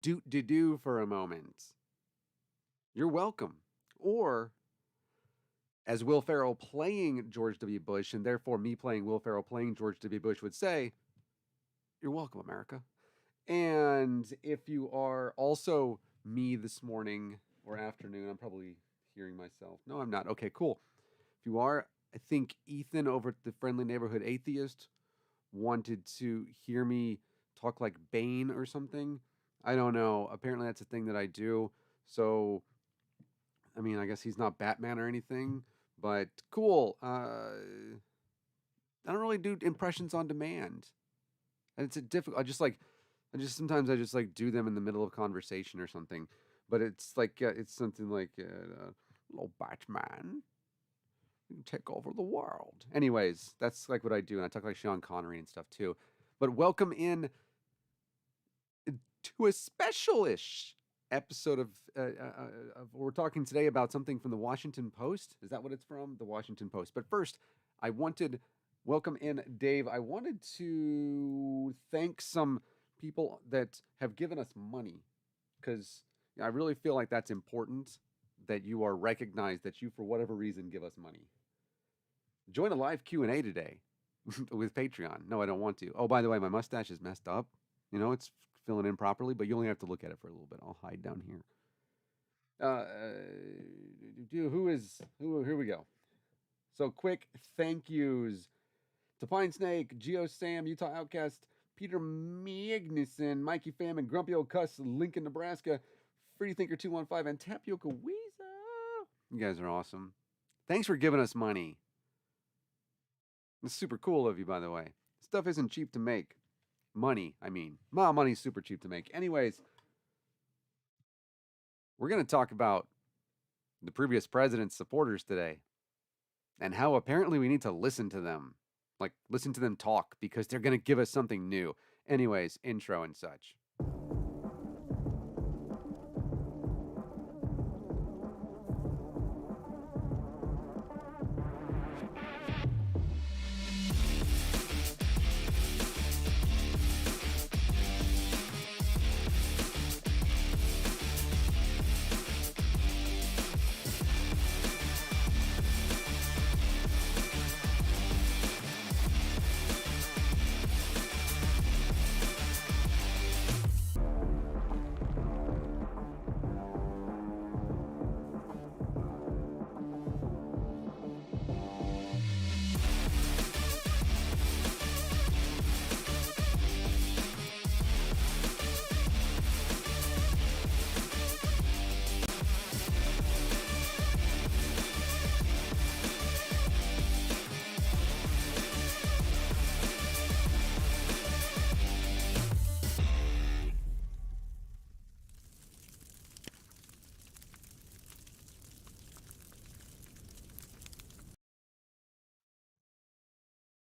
do for a moment. You're welcome. Or as Will Ferrell playing George W. Bush, and therefore me playing Will Ferrell playing George W. Bush would say, "You're welcome, America." And if you are also me this morning or afternoon, I'm probably hearing myself. No, I'm not. Okay, cool. If you are, I think Ethan over at the Friendly Neighborhood Atheist wanted to hear me talk like Bane or something. I don't know. Apparently, that's a thing that I do. So, I mean, I guess he's not Batman or anything, but cool. I don't really do impressions on demand. And it's a difficult. I just sometimes I just like do them in the middle of conversation or something. But it's like it's something like, "Hello, Batman, you can take over the world." Anyways, that's like what I do, and I talk like Sean Connery and stuff too. But welcome in to a special-ish episode we're talking today about something from the Washington Post. Is that what it's from? The Washington Post. But first, I wanted welcome in Dave. I wanted to thank some people that have given us money because I really feel like that's important that you are recognized that you for whatever reason give us money. Join a live Q&A today with Patreon. No, I don't want to. Oh, by the way, my mustache is messed up. You know, it's filling in properly, but you only have to look at it for a little bit. I'll hide down here. Uh, who? Here we go. So quick thank yous to Pine Snake, Geo Sam, Utah Outcast, Peter Magnuson, Mikey Pham, and Grumpy Old Cuss, Lincoln, Nebraska, Freddie Thinker 215, and Tapioca Weasel. You guys are awesome. Thanks for giving us money. It's super cool of you, by the way. Stuff isn't cheap to make. Money, I mean. Well, money's super cheap to make. Anyways, we're going to talk about the previous president's supporters today and how apparently we need to listen to them. Like, listen to them talk because they're going to give us something new. Anyways, intro and such.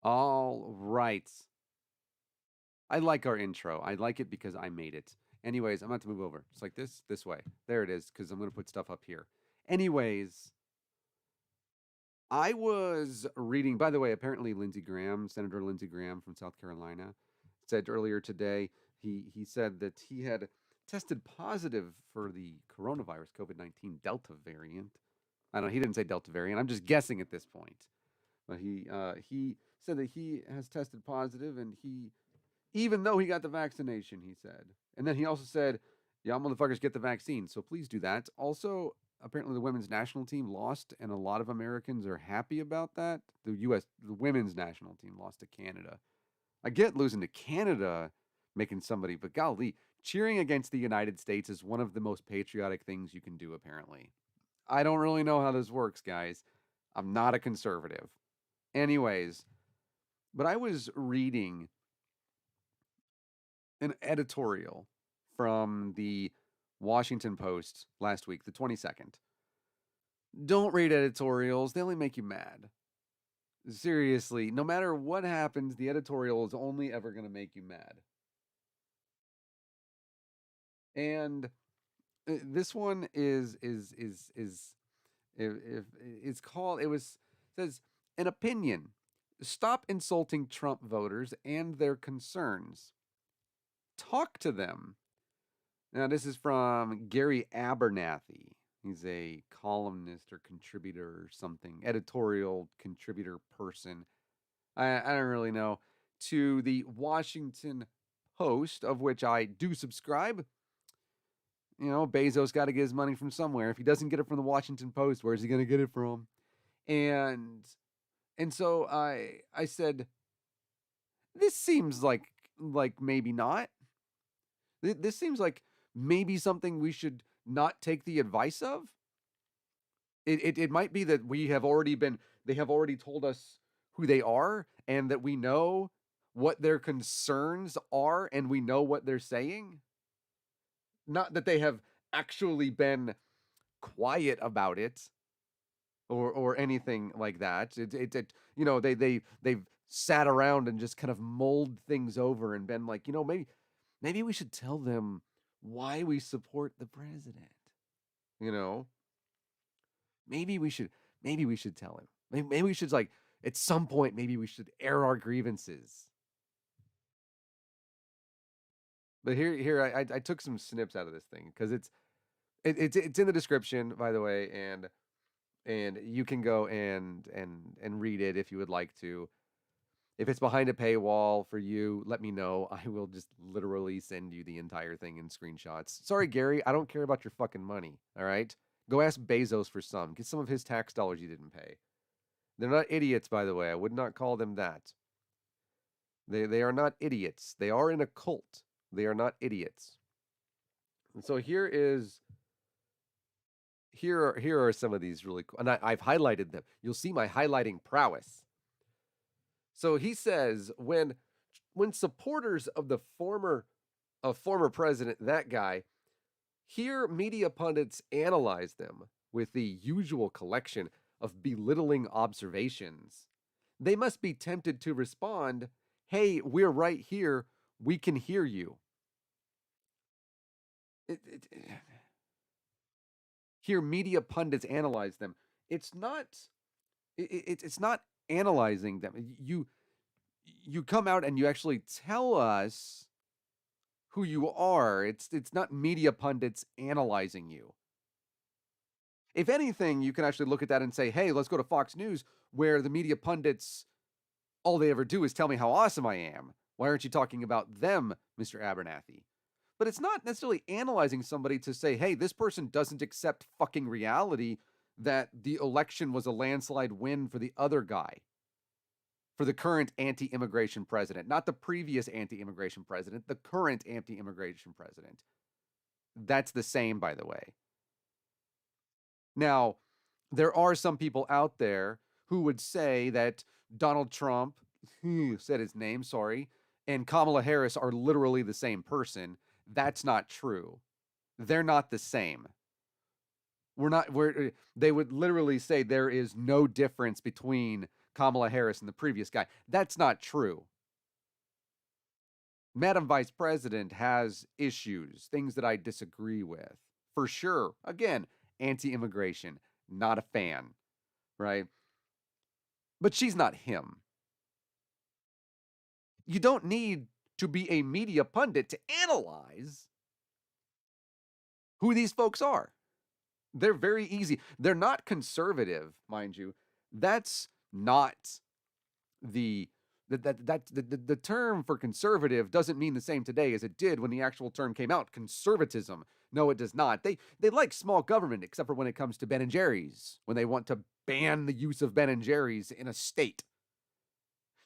All right. I like our intro. I like it because I made it. Anyways, I'm about to move over. It's like this way. There it is, because I'm going to put stuff up here. Anyways, I was reading, by the way, apparently Lindsey Graham, Senator Lindsey Graham from South Carolina, said earlier today, he said that he had tested positive for the coronavirus, COVID-19 Delta variant. I don't know, he didn't say Delta variant. I'm just guessing at this point. But he said that he has tested positive and he even though he got the vaccination, he said. And then he also said, "Y'all motherfuckers get the vaccine, so please do that." Also, apparently the women's national team lost, and a lot of Americans are happy about that. The women's national team lost to Canada. I get losing to Canada making somebody, but golly, cheering against the United States is one of the most patriotic things you can do, apparently. I don't really know how this works, guys. I'm not a conservative. Anyways, but I was reading an editorial from the Washington Post last week, the 22nd. Don't read editorials, they only make you mad. Seriously, no matter what happens, the editorial is only ever going to make you mad. And this one is if it's called it was says an opinion. Stop insulting Trump voters and their concerns. Talk to them. Now, this is from Gary Abernathy. He's a columnist or contributor or something, editorial contributor person. I don't really know. To the Washington Post, of which I do subscribe. You know, Bezos got to get his money from somewhere. If he doesn't get it from the Washington Post, where's he going to get it from? And so I said, this seems like maybe not. This seems like maybe something we should not take the advice of. It might be that they have already told us who they are and that we know what their concerns are and we know what they're saying. Not that they have actually been quiet about it or anything like that. They've sat around and just kind of mulled things over and been like, maybe we should tell them why we support the president. You know, maybe we should tell him. Maybe we should, like, at some point, maybe we should air our grievances. But here I took some snips out of this thing because it's in the description, by the way, and you can go and read it if you would like to. If it's behind a paywall for you, let me know. I will just literally send you the entire thing in screenshots. Sorry, Gary, I don't care about your fucking money. All right, go ask Bezos for some. Get some of his tax dollars you didn't pay. They're not idiots, by the way. I would not call them that. They are not idiots. They are in a cult. They are not idiots. And so here are some of these really cool, and I've highlighted them. You'll see my highlighting prowess. So he says when supporters of the former president, that guy, hear media pundits analyze them with the usual collection of belittling observations, they must be tempted to respond, "Hey, we're right here. We can hear you." It, it, hear media pundits analyze them. It's not. It's not analyzing them. You come out and you actually tell us who you are. It's not media pundits analyzing you. If anything, you can actually look at that and say, "Hey, let's go to Fox News, where the media pundits, all they ever do is tell me how awesome I am. Why aren't you talking about them, Mr. Abernathy?" But it's not necessarily analyzing somebody to say, "Hey, this person doesn't accept fucking reality that the election was a landslide win for the other guy, for the current anti-immigration president, not the previous anti-immigration president, the current anti-immigration president." That's the same, by the way. Now, there are some people out there who would say that Donald Trump, said his name, sorry, and Kamala Harris are literally the same person. That's not true. They're not the same. They would literally say there is no difference between Kamala Harris and the previous guy. That's not true. Madam Vice President has issues, things that I disagree with, for sure. Again, anti-immigration, not a fan, right? But she's not him. You don't need to be a media pundit to analyze who these folks are. They're very easy. They're not conservative, mind you. That's not the the term for conservative doesn't mean the same today as it did when the actual term came out. Conservatism. No, it does not. They like small government, except for when it comes to Ben and Jerry's, when they want to ban the use of Ben and Jerry's in a state.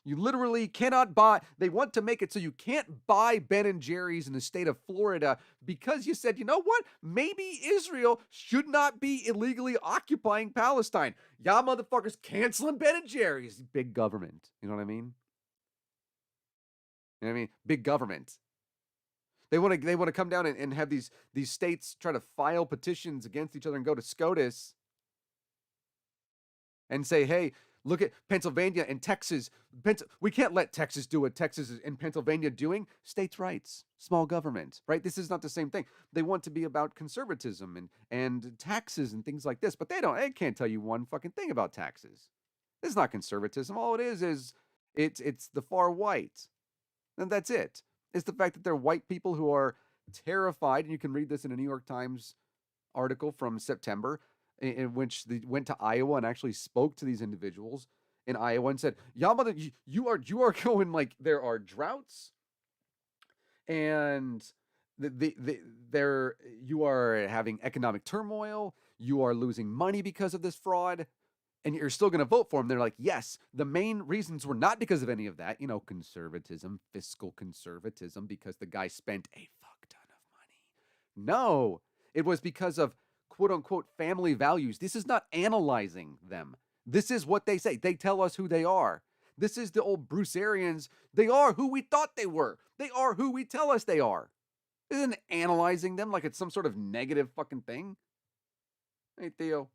You literally cannot buy, they want to make it so you can't buy Ben and Jerry's in the state of Florida because you said, you know what? Maybe Israel should not be illegally occupying Palestine. Y'all motherfuckers canceling Ben and Jerry's. Big government. You know what I mean? You know what I mean? Big government. They want to come down and have these states try to file petitions against each other and go to SCOTUS and say, "Hey, look at Pennsylvania and Texas. We can't let Texas do what Texas and Pennsylvania doing. States' rights, small government, right? This is not the same thing. They want to be about conservatism and taxes and things like this, but they can't tell you one fucking thing about taxes. This is not conservatism. All it is it's the far white. And that's it. It's the fact that they're white people who are terrified, and you can read this in a New York Times article from September, in which they went to Iowa and actually spoke to these individuals in Iowa and said, "Yamada, you are going, like, there are droughts, and there you are having economic turmoil, you are losing money because of this fraud, and you're still going to vote for him." They're like, "Yes, the main reasons were not because of any of that, conservatism, fiscal conservatism, because the guy spent a fuck ton of money. No, it was because of quote unquote family values." This is not analyzing them. This is what they say. They tell us who they are. This is the old Brucerians. They are who we thought they were. They are who we tell us they are. Isn't analyzing them like it's some sort of negative fucking thing. Hey, Theo.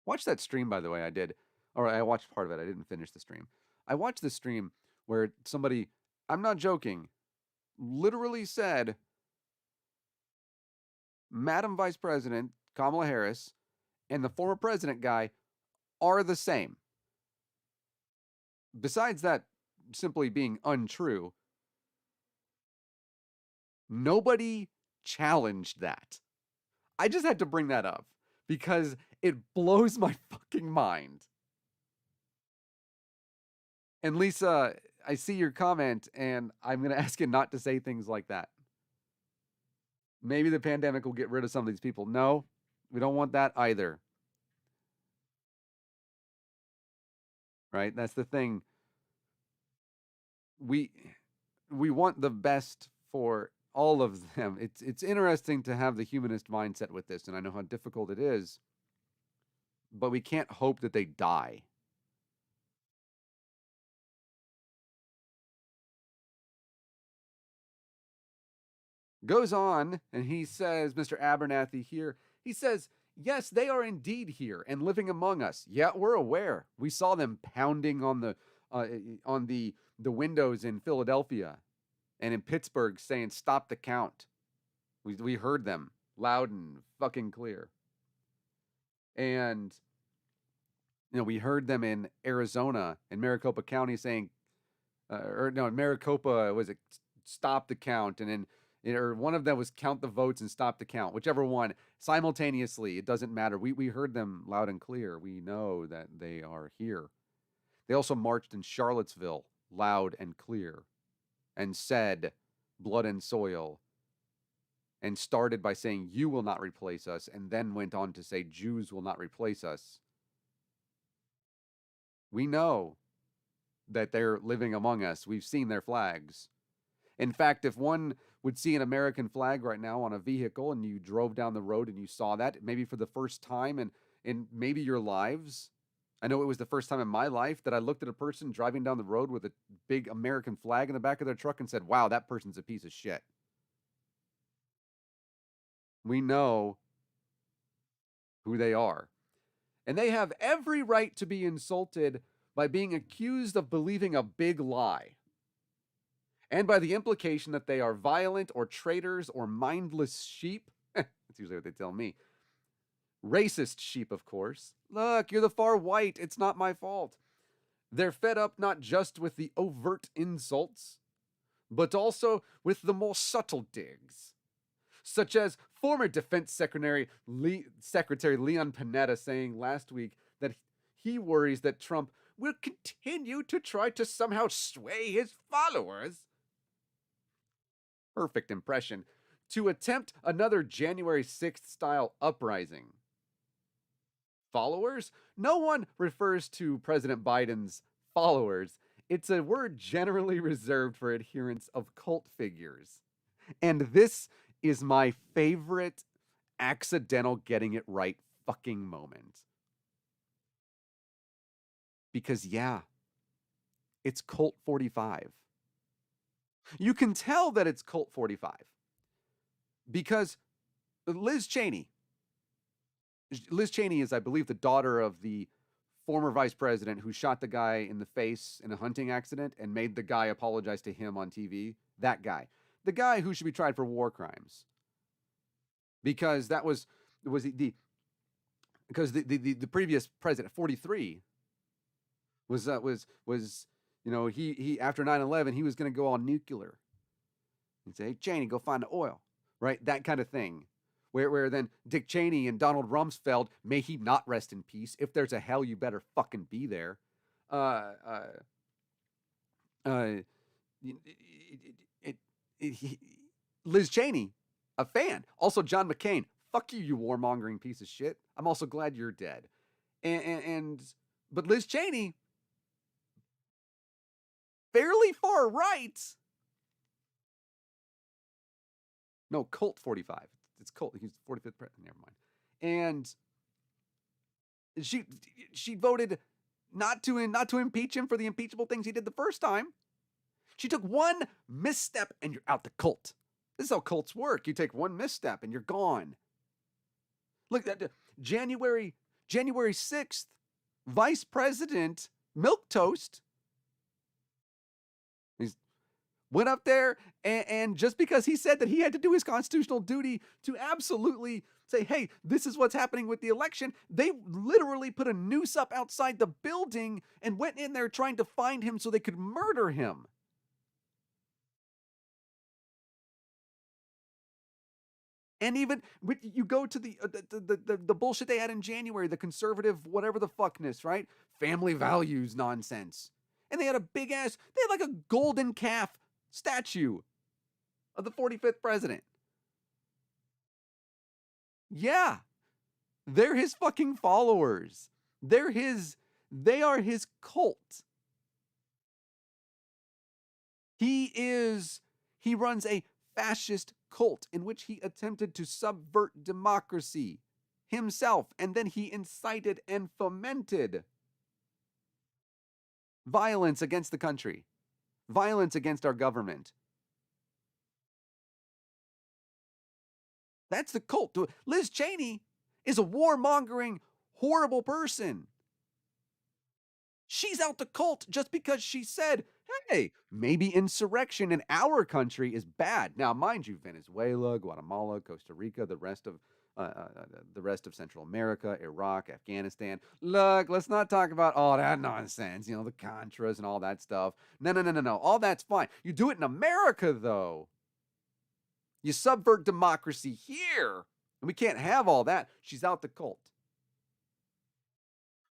Watch that stream, by the way. I did. Or I watched part of it. I didn't finish the stream. I watched the stream where somebody, I'm not joking, literally said, Madam Vice President Kamala Harris and the former president guy are the same. Besides that simply being untrue, nobody challenged that. I just had to bring that up because it blows my fucking mind. And Lisa, I see your comment, and I'm going to ask you not to say things like that. Maybe the pandemic will get rid of some of these people. No, we don't want that either. Right? That's the thing. We want the best for all of them. It's interesting to have the humanist mindset with this, and I know how difficult it is, but we can't hope that they die. Goes on, and he says, Mr. Abernathy here, he says, "Yes, they are indeed here and living among us. Yeah, we're aware. We saw them pounding on the windows in Philadelphia and in Pittsburgh, saying stop the count. We heard them loud and fucking clear. And we heard them in Arizona in Maricopa County saying, or no, in Maricopa was it stop the count, and then or one of them was count the votes and stop the count, whichever one, simultaneously. It doesn't matter. We heard them loud and clear. We know that they are here. They also marched in Charlottesville loud and clear and said blood and soil, and started by saying you will not replace us, and then went on to say Jews will not replace us. We know that they're living among us. We've seen their flags. In fact, if one would see an American flag right now on a vehicle and you drove down the road and you saw that, maybe for the first time in maybe your lives, I know it was the first time in my life that I looked at a person driving down the road with a big American flag in the back of their truck and said, wow, that person's a piece of shit. We know who they are. And they have every right to be insulted by being accused of believing a big lie, and by the implication that they are violent or traitors or mindless sheep. That's usually what they tell me. Racist sheep, of course. Look, you're the far white. It's not my fault. They're fed up not just with the overt insults, but also with the more subtle digs, such as former Defense Secretary Leon Panetta saying last week that he worries that Trump will continue to try to somehow sway his followers. Perfect impression. To attempt another January 6th style uprising. Followers? No one refers to President Biden's followers. It's a word generally reserved for adherents of cult figures. And this is my favorite accidental getting it right fucking moment. Because, yeah, it's Cult 45. You can tell that it's Cult 45 because Liz Cheney is, I believe, the daughter of the former vice president who shot the guy in the face in a hunting accident and made the guy apologize to him on TV. That guy. The guy who should be tried for war crimes. Because that was the previous president, 43, Was he after 9/11 he was going to go all nuclear and say, hey, Cheney, go find the oil, right? That kind of thing. Where then Dick Cheney and Donald Rumsfeld, may he not rest in peace. If there's a hell, you better fucking be there. Uh, uh, uh, it, it, it, Liz Cheney, a fan. Also, John McCain. Fuck you, you warmongering piece of shit. I'm also glad you're dead. But Liz Cheney, fairly far right. No, Colt 45. It's Colt. He's 45th president. Never mind. And she voted not to impeach him for the impeachable things he did the first time. She took one misstep and you're out the cult. This is how cults work. You take one misstep and you're gone. Look, that January 6th, Vice President Milquetoast, he's went up there and just because he said that he had to do his constitutional duty to absolutely say, hey, this is what's happening with the election, they literally put a noose up outside the building and went in there trying to find him so they could murder him. And even you go to the bullshit they had in January, the conservative whatever the fuckness, right? Family values nonsense. And they had a big ass, they had like a golden calf statue of the 45th president. Yeah. They're his fucking followers. They are his cult. He runs a fascist cult in which he attempted to subvert democracy himself, and then he incited and fomented violence against the country, violence against our government. That's the cult. Liz Cheney is a warmongering, horrible person. She's out the cult just because she said, hey, maybe insurrection in our country is bad. Now, mind you, Venezuela, Guatemala, Costa Rica, the rest of Central America, Iraq, Afghanistan. Look, let's not talk about all that nonsense, the Contras and all that stuff. No. All that's fine. You do it in America, though. You subvert democracy here, and we can't have all that. She's out the cult.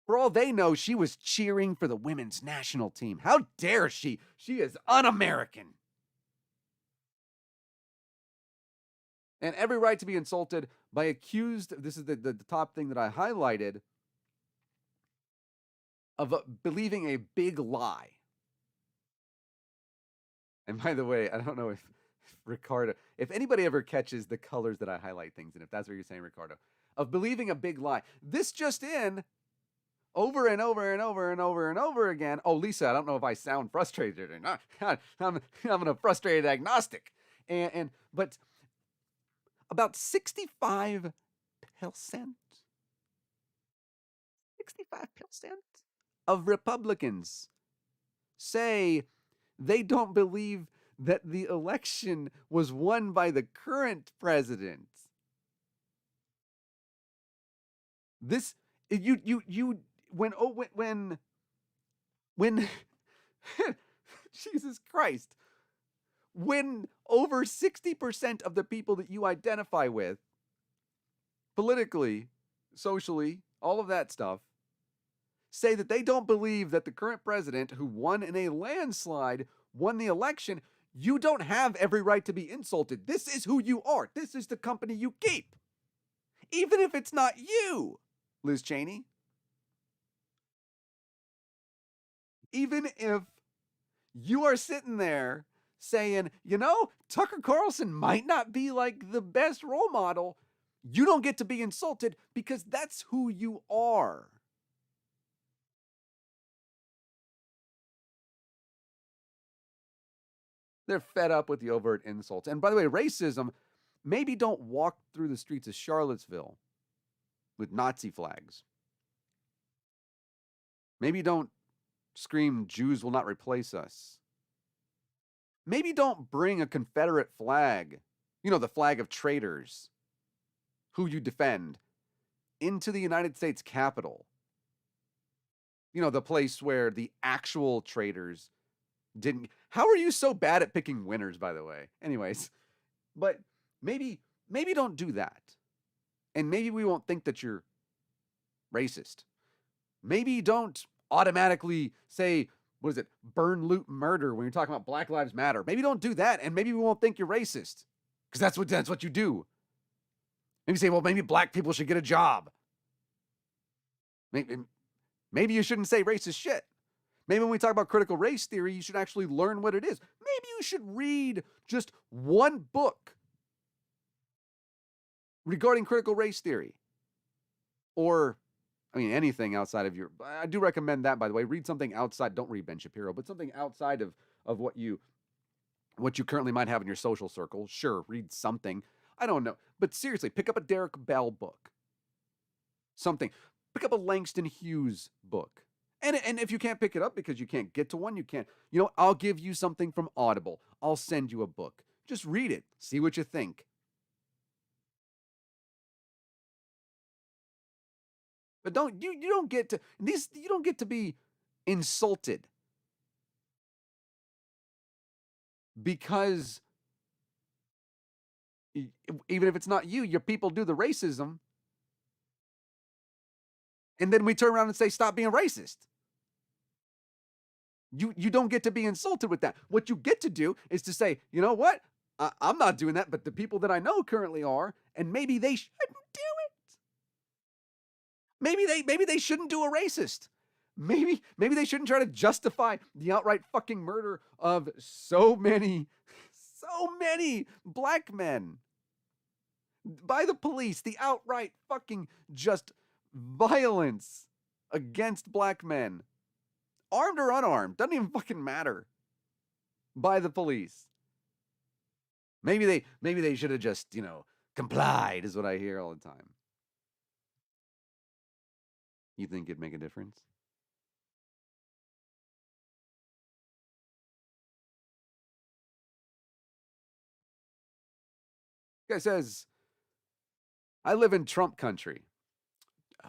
For all they know, she was cheering for the women's national team. How dare she? She is un-American. And every right to be insulted by accused, this is the top thing that I highlighted, of believing a big lie. And by the way, I don't know if Ricardo, if anybody ever catches the colors that I highlight things in, if that's what you're saying, Ricardo, of believing a big lie. This just in, over and over and over and over and over again. Oh, Lisa, I don't know if I sound frustrated or not. I'm a frustrated agnostic. But about 65% of Republicans say they don't believe that the election was won by the current president. This when Jesus Christ, when over 60% of the people that you identify with politically, socially, all of that stuff, say that they don't believe that the current president, who won in a landslide, won the election, you don't have every right to be insulted. This is who you are. This is the company you keep. Even if it's not you, Liz Cheney. Even if you are sitting there saying, Tucker Carlson might not be like the best role model, you don't get to be insulted because that's who you are. They're fed up with the overt insults. And by the way, racism, maybe don't walk through the streets of Charlottesville with Nazi flags. Maybe don't scream, Jews will not replace us. Maybe don't bring a Confederate flag, the flag of traitors, who you defend, into the United States Capitol. the place where the actual traitors didn't. How are you so bad at picking winners, by the way? Anyways, but maybe don't do that. And maybe we won't think that you're racist. Maybe don't automatically say, what is it, burn, loot, murder when you're talking about Black Lives Matter. Maybe don't do that, and maybe we won't think you're racist. Because that's what you do. Maybe say, well, maybe black people should get a job. Maybe you shouldn't say racist shit. Maybe when we talk about critical race theory, you should actually learn what it is. Maybe you should read just one book regarding critical race theory. Or, anything outside of your... I do recommend that, by the way. Read something outside. Don't read Ben Shapiro, but something outside of what you currently might have in your social circle. Sure, read something. I don't know. But seriously, pick up a Derek Bell book. Something. Pick up a Langston Hughes book. And if you can't pick it up because you can't get to one, you can't. I'll give you something from Audible. I'll send you a book. Just read it. See what you think. But you don't get to be insulted because even if it's not you, your people do the racism. And then we turn around and say, stop being racist. You don't get to be insulted with that. What you get to do is to say, you know what? I'm not doing that, but the people that I know currently are, and maybe they shouldn't do it. Maybe they shouldn't do a racist. Maybe they shouldn't try to justify the outright fucking murder of so many black men by the police, the outright fucking just violence against black men, armed or unarmed, doesn't even fucking matter, by the police. Maybe they should have just, complied, is what I hear all the time. You think it'd make a difference? Guy says, I live in Trump country.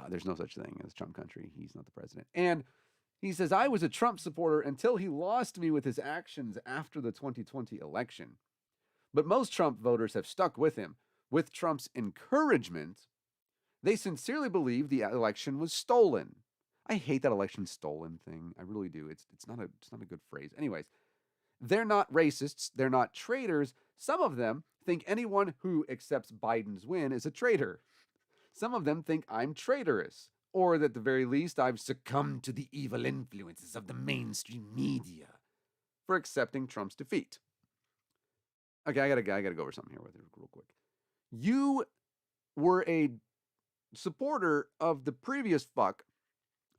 There's no such thing as Trump country. He's not the president. And he says, I was a Trump supporter until he lost me with his actions after the 2020 election. But most Trump voters have stuck with him. With Trump's encouragement, they sincerely believe the election was stolen. I hate that election stolen thing. I really do. It's not a good phrase. Anyways, they're not racists. They're not traitors. Some of them think anyone who accepts Biden's win is a traitor. Some of them think I'm traitorous, or that at the very least I've succumbed to the evil influences of the mainstream media for accepting Trump's defeat. Okay, I gotta go over something here with you real quick. You were a supporter of the previous fuck.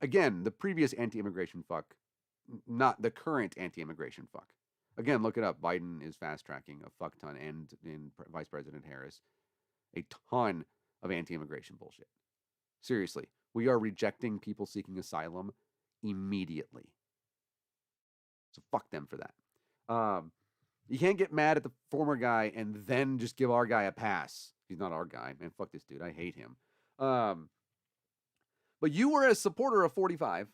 Again, the previous anti-immigration fuck, not the current anti-immigration fuck. Again, look it up. Biden is fast-tracking a fuck ton, and in Vice President Harris, a ton of anti-immigration bullshit. Seriously, we are rejecting people seeking asylum immediately. So fuck them for that. You can't get mad at the former guy and then just give our guy a pass. He's not our guy, man. Fuck this dude. I hate him. But you were a supporter of 45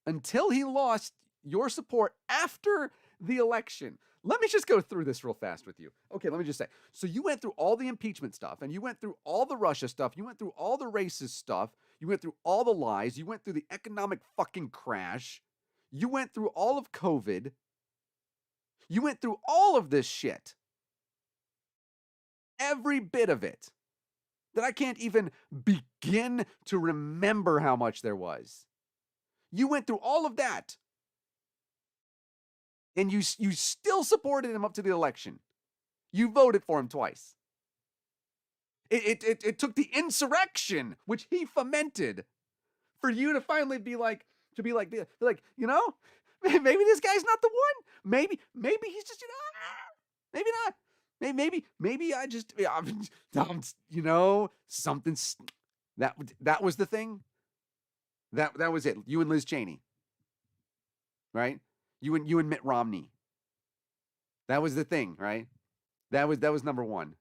until he lost your support after the election. Let me just go through this real fast with you. Okay, let me just say. So you went through all the impeachment stuff, and you went through all the Russia stuff. You went through all the racist stuff. You went through all the lies. You went through the economic fucking crash. You went through all of COVID. You went through all of this shit. Every bit of it. That I can't even begin to remember how much there was. You went through all of that. And you still supported him up to the election. You voted for him twice. It took the insurrection, which he fomented, for you to finally be like, maybe this guy's not the one. Maybe he's just, maybe not. Maybe I just, something. That was the thing. That was it. You and Liz Cheney, right? You and Mitt Romney. That was the thing, right? That was number one.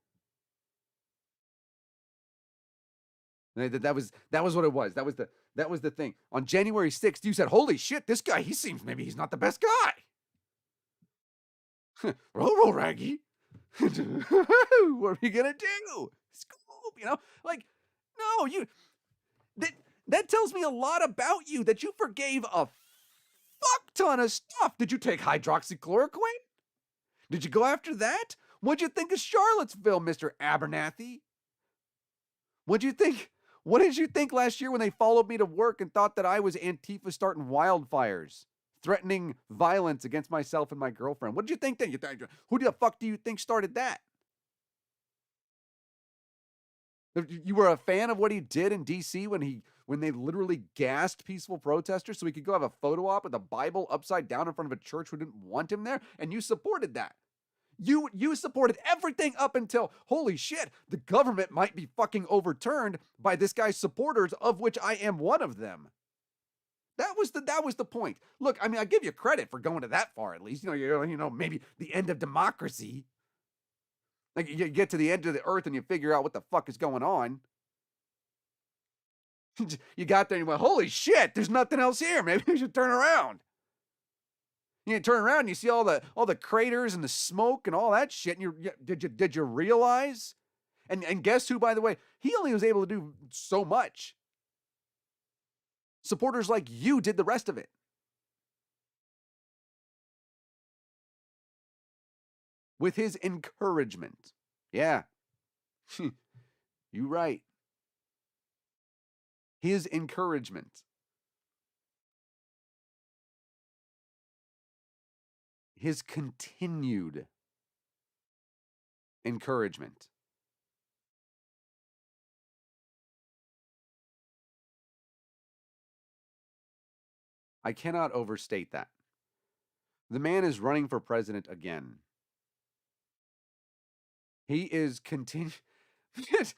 That was what it was. That That was the thing. On January 6th, you said, holy shit, this guy, he seems maybe he's not the best guy. Roll, Raggy. What are we going to do? Scoop, like, no, that tells me a lot about you, that you forgave a fuck ton of stuff. Did you take hydroxychloroquine? Did you go after that? What'd you think of Charlottesville, Mr. Abernathy? What'd you think? What did you think last year when they followed me to work and thought that I was Antifa starting wildfires, threatening violence against myself and my girlfriend? What did you think then? Who the fuck do you think started that? You were a fan of what he did in D.C. when they literally gassed peaceful protesters so he could go have a photo op with a Bible upside down in front of a church who didn't want him there, and you supported that. You supported everything up until, holy shit, the government might be fucking overturned by this guy's supporters, of which I am one of them. That was the point. Look, I mean, I give you credit for going to that far, at least. Maybe the end of democracy. Like, you get to the end of the earth and you figure out what the fuck is going on. You got there and you went, holy shit, there's nothing else here. Maybe we should turn around. You turn around and you see all the craters and the smoke and all that shit. And did you realize? And guess who, by the way? He only was able to do so much. Supporters like you did the rest of it. With his encouragement. Yeah. You right. His encouragement. His continued encouragement. I cannot overstate that. The man is running for president again. He is He's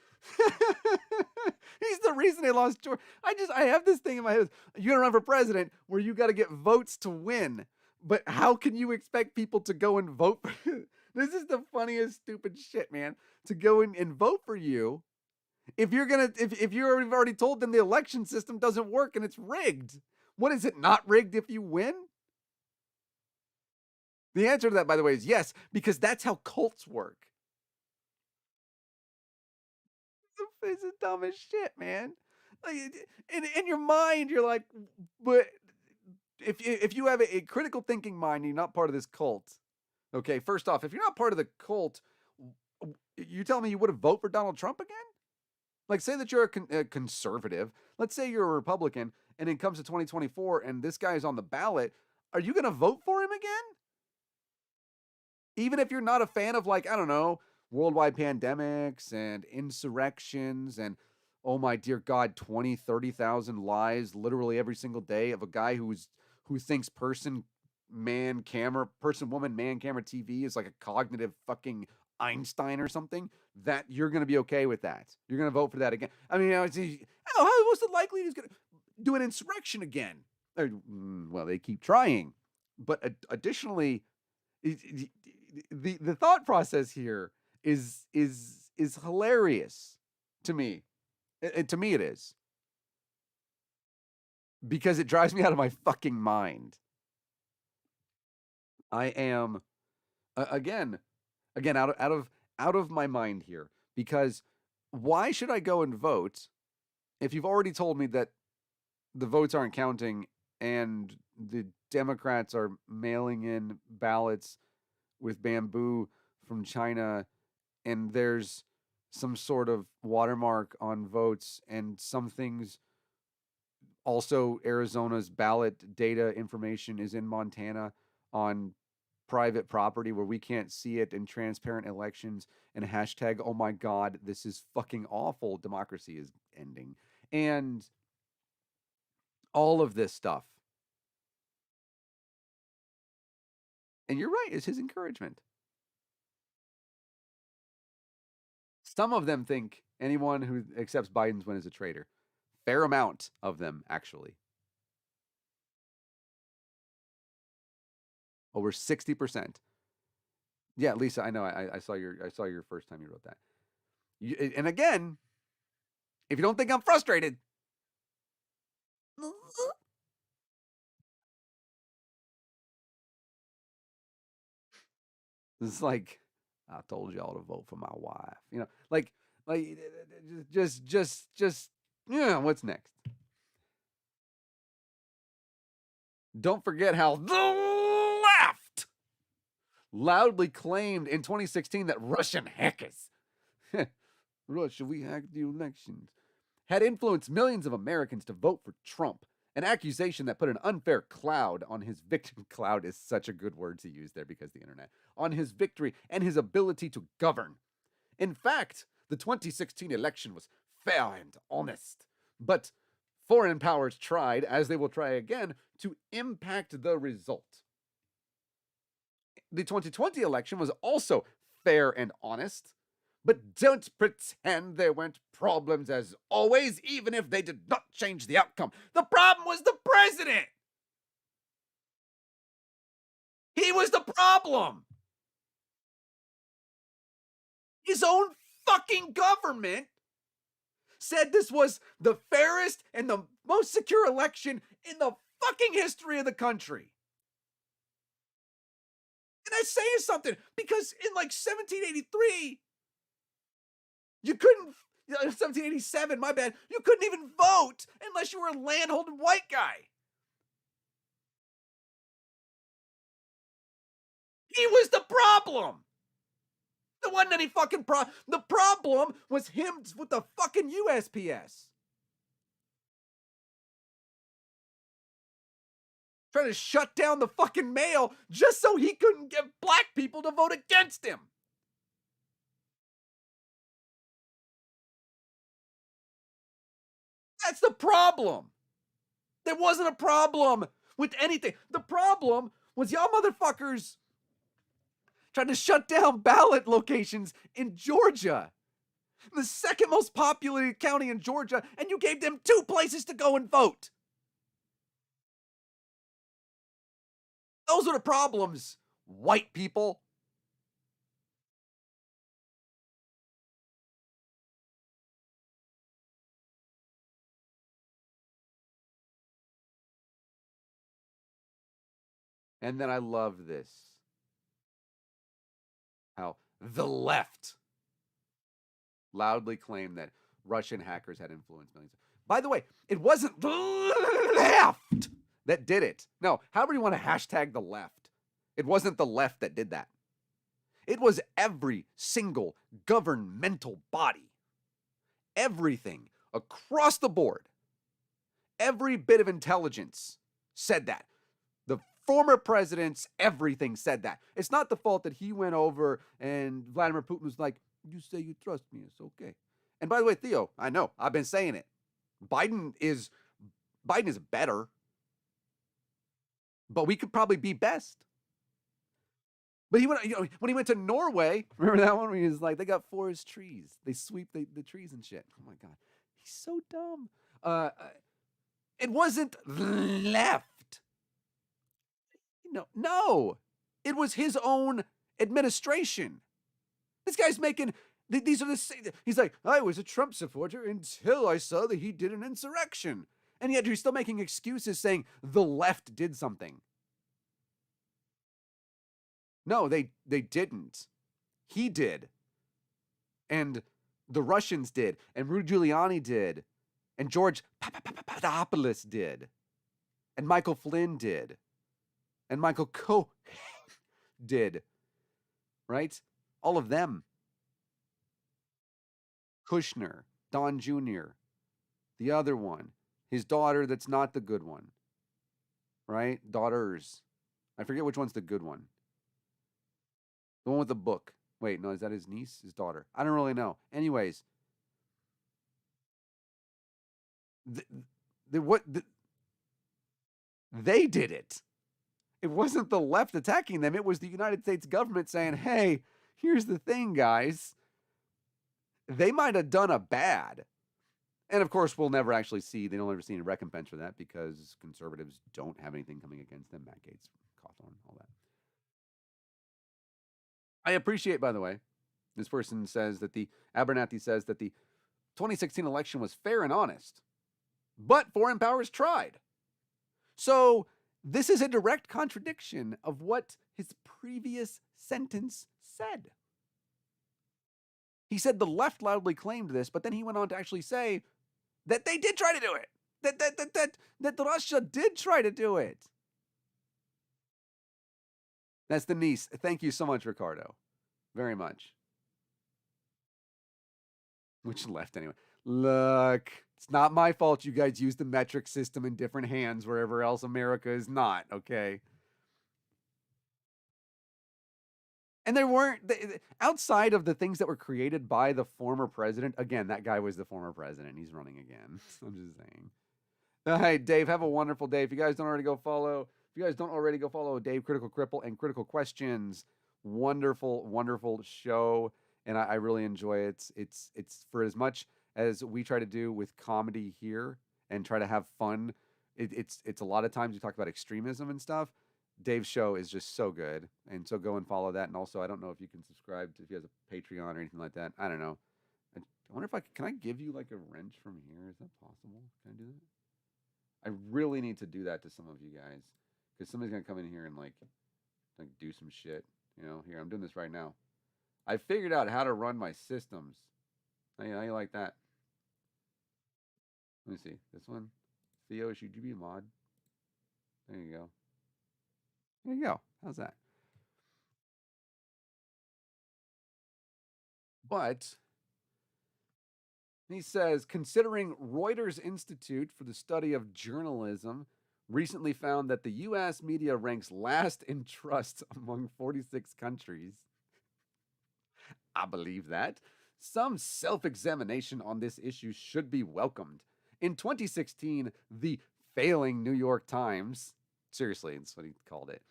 the reason they lost Georgia. I have this thing in my head. You're gonna run for president where you got to get votes to win. But how can you expect people to go and vote for you? This is the funniest, stupid shit, man. To go in and vote for you if you're already told them the election system doesn't work and it's rigged. What is it, not rigged if you win? The answer to that, by the way, is yes, because that's how cults work. It's the dumbest shit, man. Like, in your mind, you're like, but if you have a critical thinking mind, you're not part of this cult. Okay, first off, if you're not part of the cult, you tell me you would have voted for Donald Trump again? Like, say that you're a conservative. Let's say you're a Republican, and it comes to 2024, and this guy is on the ballot. Are you going to vote for him again? Even if you're not a fan of, like, I don't know, worldwide pandemics and insurrections and, oh my dear God, 20, 30,000 lies literally every single day of a guy who thinks person, woman, man, camera, TV is like a cognitive fucking Einstein or something, that you're going to be okay with that. You're going to vote for that again. I mean, what's the likelihood he's going to do an insurrection again? Well, they keep trying. But additionally, the thought process here is hilarious to me. To me, it is. Because it drives me out of my fucking mind. I am again out of my mind here, because why should I go and vote if you've already told me that the votes aren't counting and the Democrats are mailing in ballots with bamboo from China, and there's some sort of watermark on votes, and some things also, Arizona's ballot data information is in Montana on private property where we can't see it, in transparent elections, and hashtag, oh my God, this is fucking awful. Democracy is ending. And all of this stuff. And you're right, it's his encouragement. Some of them think anyone who accepts Biden's win is a traitor. Fair amount of them, actually. Over 60%. Yeah, Lisa, I know. I saw your first time you wrote that. And again, if you don't think I'm frustrated, It's like, I told y'all to vote for my wife. Like, just, yeah. What's next? Don't forget how the left loudly claimed in 2016 that Russian hackers, Russia, we hacked the elections, had influenced millions of Americans to vote for Trump. An accusation that put an unfair cloud on his victory. Cloud is such a good word to use there because the internet. On his victory and his ability to govern. In fact, the 2016 election was fair and honest. But foreign powers tried, as they will try again, to impact the result. The 2020 election was also fair and honest. But don't pretend there weren't problems as always, even if they did not change the outcome. The problem was the president. He was the problem. His own fucking government said this was the fairest and the most secure election in the fucking history of the country. And I say something because in like 1783, you couldn't, 1787, my bad, you couldn't even vote unless you were a landholding white guy. He was the problem. There wasn't any fucking problem. The problem was him with the fucking USPS. Trying to shut down the fucking mail just so he couldn't get black people to vote against him. That's the problem. There wasn't a problem with anything. The problem was y'all motherfuckers trying to shut down ballot locations in Georgia, the second most populated county in Georgia, and you gave them 2 places to go and vote. Those are the problems, white people. And then I love this. How the left loudly claimed that Russian hackers had influenced millions. By the way, it wasn't the left that did it. No, however you want to hashtag the left, it wasn't the left that did that. It was every single governmental body. Everything across the board. Every bit of intelligence said that. The former presidents, everything said that. It's not the fault that he went over and Vladimir Putin was like, you say you trust me, it's okay. And by the way, Theo, I know, I've been saying it. Biden is better, but we could probably be best. But he went, when he went to Norway, remember that one where he was like, they got forest trees. They sweep the trees and shit. Oh my God. He's so dumb. It wasn't left. No. It was his own administration. This guy's making, these are the, he's like, I was a Trump supporter until I saw that he did an insurrection. And yet he's still making excuses saying the left did something. No, they didn't. He did. And the Russians did. And Rudy Giuliani did. And George Papadopoulos did. And Michael Flynn did. And Michael Cohen did. Right? All of them. Kushner, Don Jr., the other one, his daughter that's not the good one. Right? Daughters. I forget which one's the good one. The one with the book. Wait, no, is that his niece? His daughter? I don't really know. Anyways, they did it. It wasn't the left attacking them. It was the United States government saying, hey, here's the thing, guys. They might have done a bad. And of course, we'll never actually see, they don't ever see any recompense for that because conservatives don't have anything coming against them. Matt Gaetz, Cawthorn, all that. I appreciate, by the way, this person says that Abernathy says that the 2016 election was fair and honest, but foreign powers tried. So this is a direct contradiction of what his previous sentence said. He said the left loudly claimed this, but then he went on to actually say that they did try to do it. That Russia did try to do it. That's the niece. Thank you so much, Ricardo. Very much. Which left anyway. Look, it's not my fault you guys use the metric system in different hands wherever else America is not, okay? And there weren't, outside of the things that were created by the former president, again, that guy was the former president. He's running again. I'm just saying. Hey, Dave, have a wonderful day. If you guys don't already go follow Dave Critical Cripple and Critical Questions. Wonderful, wonderful show. And I really enjoy it. It's for as much as we try to do with comedy here and try to have fun. It's a lot of times we talk about extremism and stuff. Dave's show is just so good. And so go and follow that. And also, I don't know if you can subscribe if he has a Patreon or anything like that. I don't know. I wonder if can I give you like a wrench from here? Is that possible? Can I do that? I really need to do that to some of you guys. Because somebody's going to come in here and like do some shit. You know, here, I'm doing this right now. I figured out how to run my systems. How you like that? Let me see. This one. Theo, should you be a mod? There you go. There you go. How's that? But he says, considering Reuters Institute for the Study of Journalism recently found that the U.S. media ranks last in trust among 46 countries. I believe that. Some self-examination on this issue should be welcomed. In 2016, the failing New York Times, seriously, that's what he called it,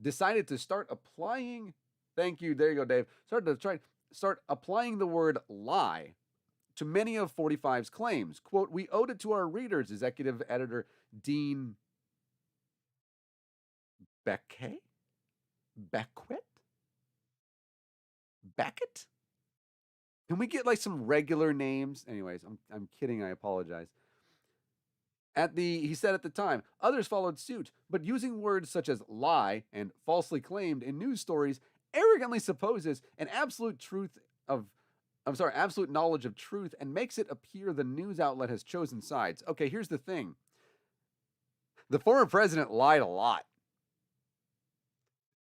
decided to start applying, thank you, there you go, Dave, start applying the word lie to many of 45's claims. Quote, we owed it to our readers, executive editor Dean Beckett? Can we get like some regular names? Anyways, I'm kidding, I apologize. He said at the time, others followed suit, but using words such as lie and falsely claimed in news stories arrogantly supposes an absolute knowledge of truth and makes it appear the news outlet has chosen sides. Okay, here's the thing. The former president lied a lot.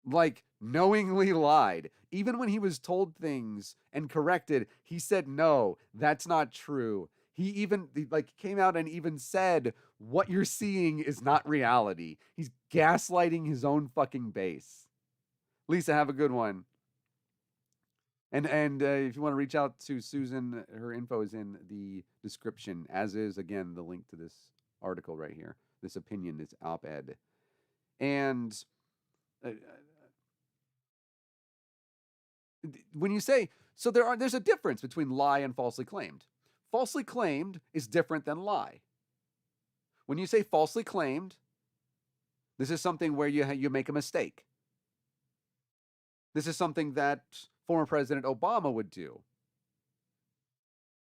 Like, knowingly lied. Even when he was told things and corrected, he said, no, that's not true. He even came out and even said, what you're seeing is not reality. He's gaslighting his own fucking base. Lisa, have a good one. And if you want to reach out to Susan, her info is in the description, as is, again, the link to this article right here. This opinion, this op-ed. And when you say, so there's a difference between lie and falsely claimed. Falsely claimed is different than lie. When you say falsely claimed, this is something where you make a mistake. This is something that former President Obama would do.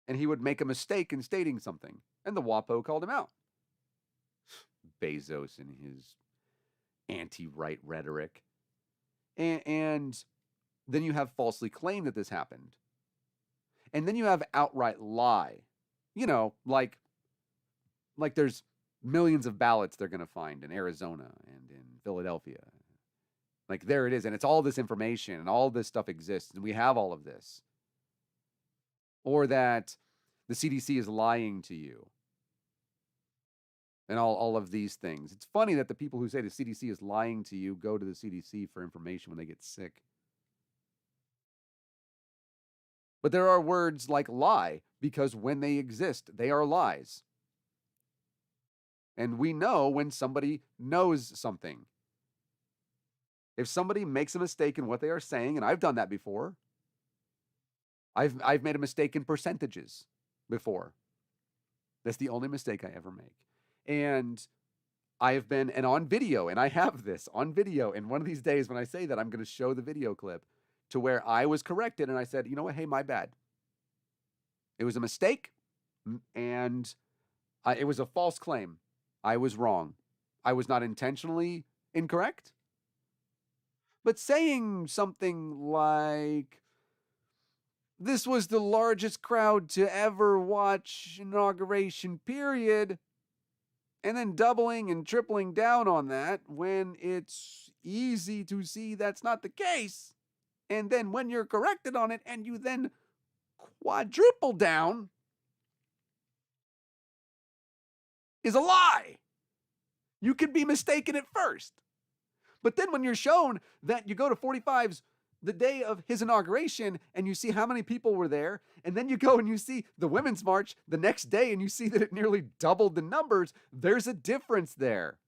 And he would make a mistake in stating something. And the WAPO called him out. Bezos and his anti-right rhetoric. And then you have falsely claimed that this happened. And then you have outright lie. You know, like there's millions of ballots they're going to find in Arizona and in Philadelphia. Like, there it is. And it's all this information and all this stuff exists. And we have all of this. Or that the CDC is lying to you. And all of these things. It's funny that the people who say the CDC is lying to you go to the CDC for information when they get sick. But there are words like lie, because when they exist, they are lies. And we know when somebody knows something. If somebody makes a mistake in what they are saying, and I've done that before, I've made a mistake in percentages before. That's the only mistake I ever make. And I have been, and on video, and I have this on video, and one of these days when I say that, I'm going to show the video clip to where I was corrected, and I said, you know what, hey, my bad. It was a mistake, and It was a false claim. I was wrong. I was not intentionally incorrect. But saying something like, this was the largest crowd to ever watch inauguration, period, and then doubling and tripling down on that when it's easy to see that's not the case. And then when you're corrected on it and you then quadruple down, is a lie. You could be mistaken at first. But then when you're shown that you go to 45's the day of his inauguration and you see how many people were there, and then you go and you see the Women's March the next day and you see that it nearly doubled the numbers, there's a difference there.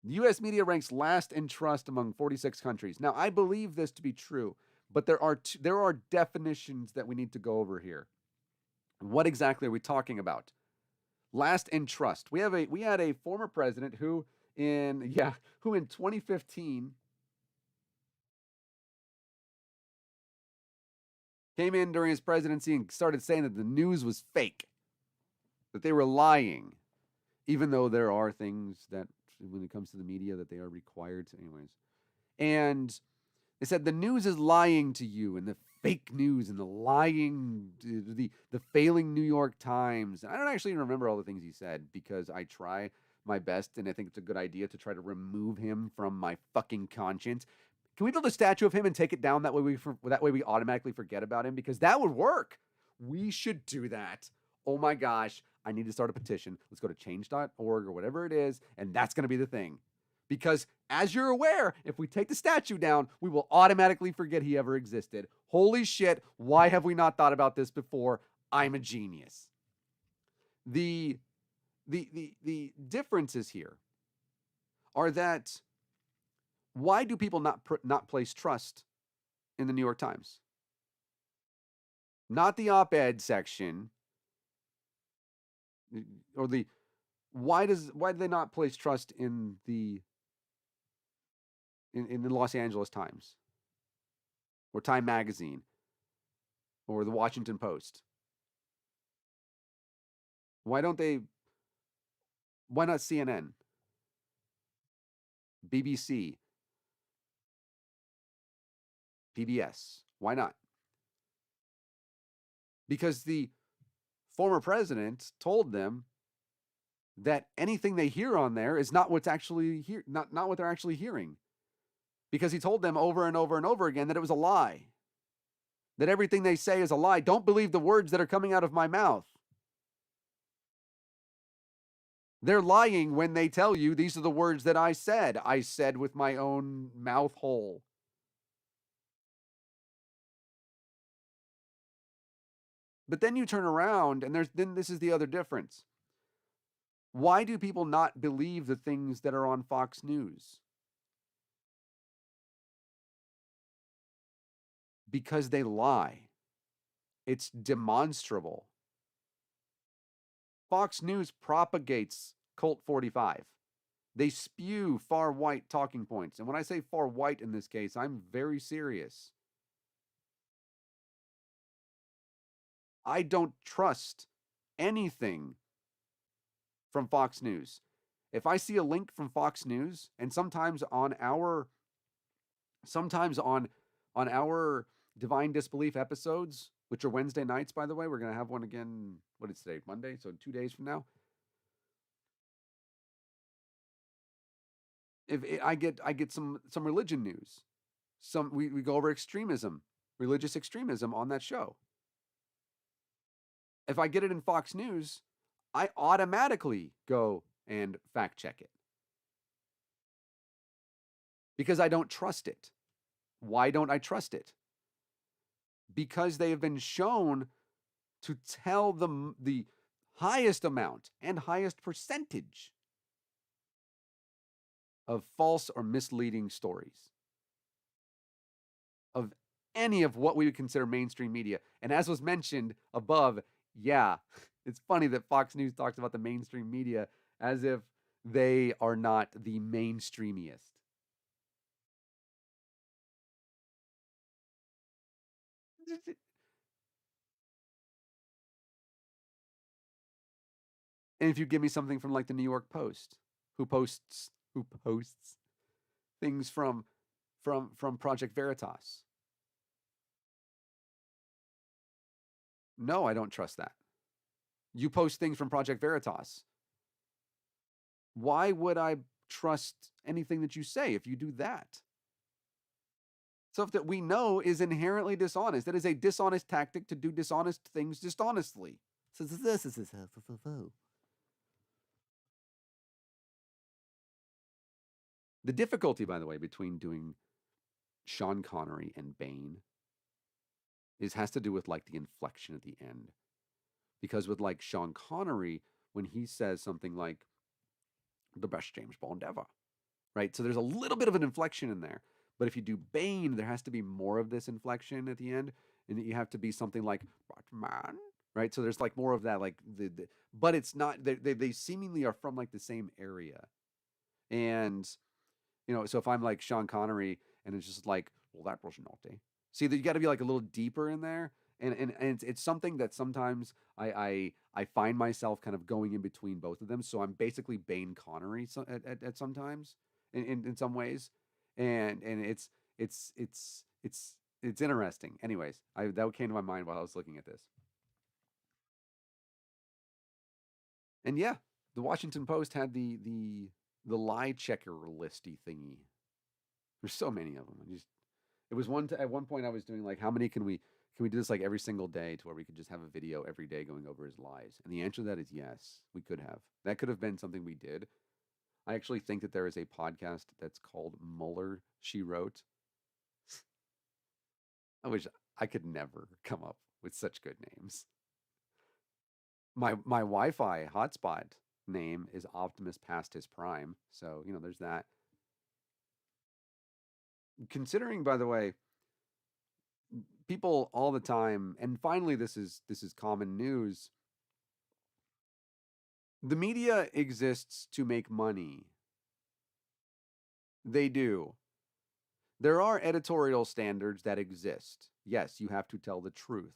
The U.S. media ranks last in trust among 46 countries. Now, I believe this to be true, but there are definitions that we need to go over here. What exactly are we talking about? Last in trust. We had a former president who in 2015 came in during his presidency and started saying that the news was fake, that they were lying, even though there are things that when it comes to the media that they are required to anyways. And they said the news is lying to you, and the fake news and the lying, the failing New York Times. And I don't actually remember all the things he said because I try my best, and I think it's a good idea to try to remove him from my fucking conscience. Can we build a statue of him and take it down? That way we automatically forget about him, because that would work. We should do that. Oh my gosh, I need to start a petition. Let's go to change.org or whatever it is, and that's going to be the thing. Because as you're aware, if we take the statue down, we will automatically forget he ever existed. Holy shit, why have we not thought about this before? I'm a genius. The differences here are that why do people not place trust in the New York Times? Not the op-ed section, or the why do they not place trust in the Los Angeles Times or Time Magazine or the Washington Post? Why not CNN, BBC, PBS? Why not? Because the former president told them that anything they hear on there is not what's actually not what they're actually hearing. Because he told them over and over and over again that it was a lie. That everything they say is a lie. Don't believe the words that are coming out of my mouth. They're lying when they tell you these are the words that I said. I said with my own mouth hole. But then you turn around and then this is the other difference. Why do people not believe the things that are on Fox News? Because they lie. It's demonstrable. Fox News propagates Cult 45. They spew far white talking points. And when I say far white in this case, I'm very serious. I don't trust anything from Fox News. If I see a link from Fox News, and sometimes on our Divine Disbelief episodes, which are Wednesday nights, by the way, we're going to have one again. What is today? Monday, so 2 days from now. I get some religion news. We go over extremism, religious extremism on that show. If I get it in Fox News, I automatically go and fact check it. Because I don't trust it. Why don't I trust it? Because they have been shown to tell the highest amount and highest percentage of false or misleading stories of any of what we would consider mainstream media. And as was mentioned above, yeah, it's funny that Fox News talks about the mainstream media as if they are not the mainstreamiest. And if you give me something from like the New York Post, who posts things from Project Veritas. No, I don't trust that. You post things from Project Veritas. Why would I trust anything that you say if you do that? Stuff that we know is inherently dishonest. That is a dishonest tactic to do dishonest things dishonestly. The difficulty, by the way, between doing Sean Connery and Bane has to do with like the inflection at the end. Because with like Sean Connery, when he says something like the best James Bond ever, right? So there's a little bit of an inflection in there. But if you do Bane, there has to be more of this inflection at the end, and you have to be something like Batman, right? So there's like more of that, like but it's not. They seemingly are from like the same area, and so if I'm like Sean Connery, and it's just like, well, that was naughty. See, that you got to be like a little deeper in there, and it's something that sometimes I find myself kind of going in between both of them. So I'm basically Bane Connery at sometimes in some ways, and it's interesting. Anyways, that came to my mind while I was looking at this, and yeah, the Washington Post had the lie checker listy thingy. There's so many of them. It was at one point I was doing like, how many can we do this like every single day to where we could just have a video every day going over his lies? And the answer to that is yes, we could have. That could have been something we did. I actually think that there is a podcast that's called Mueller, She Wrote. I wish I could never come up with such good names. My Wi-Fi hotspot name is Optimus Past His Prime. So, there's that. Considering, by the way, people all the time, and finally this is common news. The media exists to make money. They do. There are editorial standards that exist. Yes, you have to tell the truth.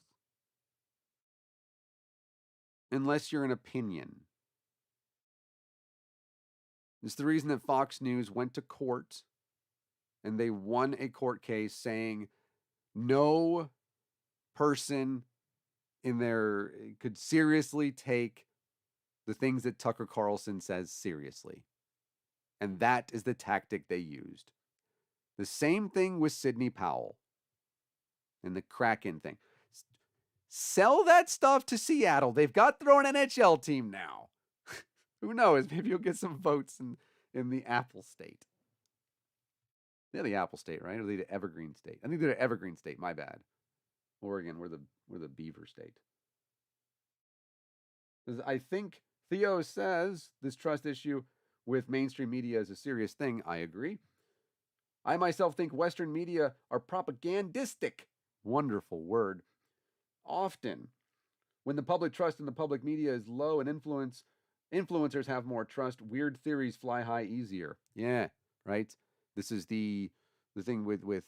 Unless you're an opinion. It's the reason that Fox News went to court and they won a court case saying no person in there could seriously take the things that Tucker Carlson says seriously. And that is the tactic they used. The same thing with Sidney Powell and the Kraken thing. Sell that stuff to Seattle. They've got their own NHL team now. Who knows? Maybe you'll get some votes in the Apple State. They're the Apple State, right? Or are they the Evergreen State? I think they're the Evergreen State. My bad. Oregon, we're the Beaver State. I think Theo says this trust issue with mainstream media is a serious thing. I agree. I myself think Western media are propagandistic. Wonderful word. Often, when the public trust in the public media is low and influencers have more trust, weird theories fly high easier. Yeah, right. This is the thing with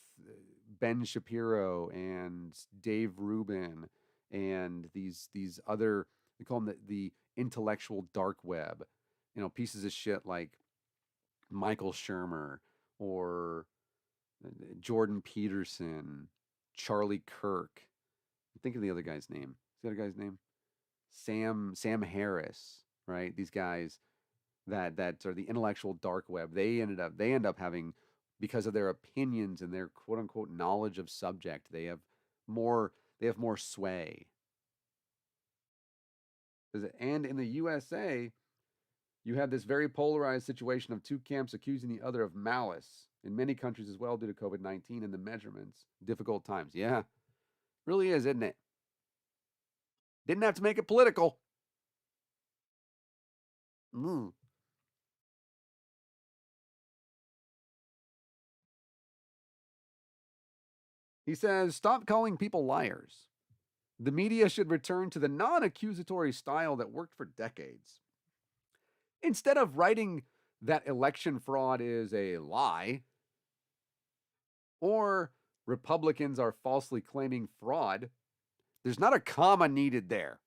Ben Shapiro and Dave Rubin and these other, they call them the intellectual dark web. Pieces of shit like Michael Shermer or Jordan Peterson, Charlie Kirk. Think of the other guy's name. What's the other guy's name? Sam Harris, right? These guys that are the intellectual dark web. They end up having, because of their opinions and their quote unquote knowledge of subject, they have more sway. And in the USA, you have this very polarized situation of two camps accusing the other of malice. In many countries as well, due to COVID-19 and the measurements. Difficult times. Yeah, really is, isn't it? Didn't have to make it political. He says, stop calling people liars. The media should return to the non-accusatory style that worked for decades. Instead of writing that election fraud is a lie, or Republicans are falsely claiming fraud. There's not a comma needed there.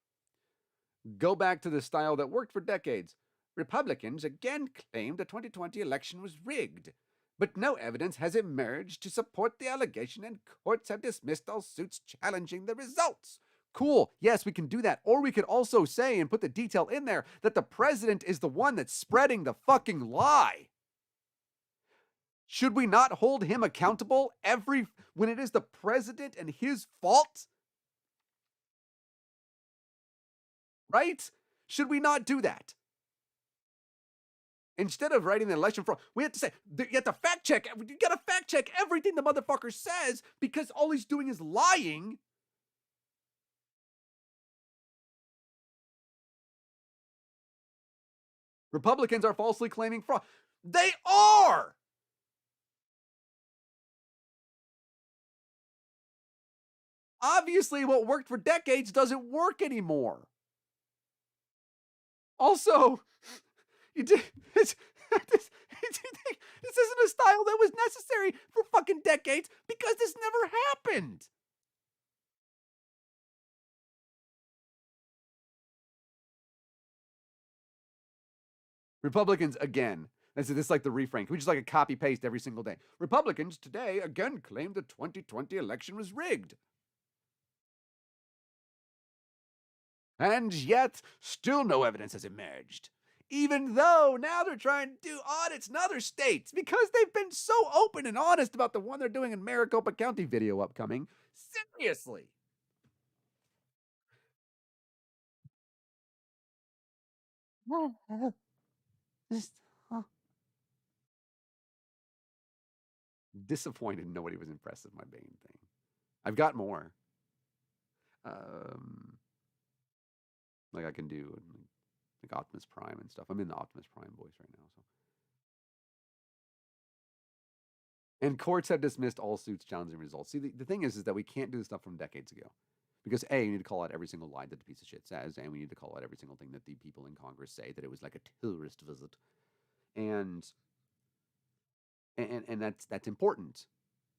Go back to the style that worked for decades. Republicans again claimed the 2020 election was rigged, but no evidence has emerged to support the allegation, and courts have dismissed all suits challenging the results. Cool. Yes, we can do that. Or we could also say and put the detail in there that the president is the one that's spreading the fucking lie. Should we not hold him accountable when it is the president and his fault? Right? Should we not do that? Instead of writing the election fraud, we have to say, you have to fact check. You got to fact check everything the motherfucker says, because all he's doing is lying. Republicans are falsely claiming fraud. They are. Obviously, what worked for decades doesn't work anymore. Also, this isn't a style that was necessary for fucking decades, because this never happened. Republicans again. This is like the refrain. Can we just like a copy paste every single day? Republicans today again claimed the 2020 election was rigged. And yet, still no evidence has emerged. Even though now they're trying to do audits in other states, because they've been so open and honest about the one they're doing in Maricopa County video upcoming. Seriously. Disappointed nobody was impressed with my Bane thing. I've got more. Like I can do like Optimus Prime and stuff. I'm in the Optimus Prime voice right now. So. And courts have dismissed all suits challenging results. See, the thing is that we can't do this stuff from decades ago. Because A, you need to call out every single lie that the piece of shit says, and we need to call out every single thing that the people in Congress say, that it was like a tourist visit. And that's important.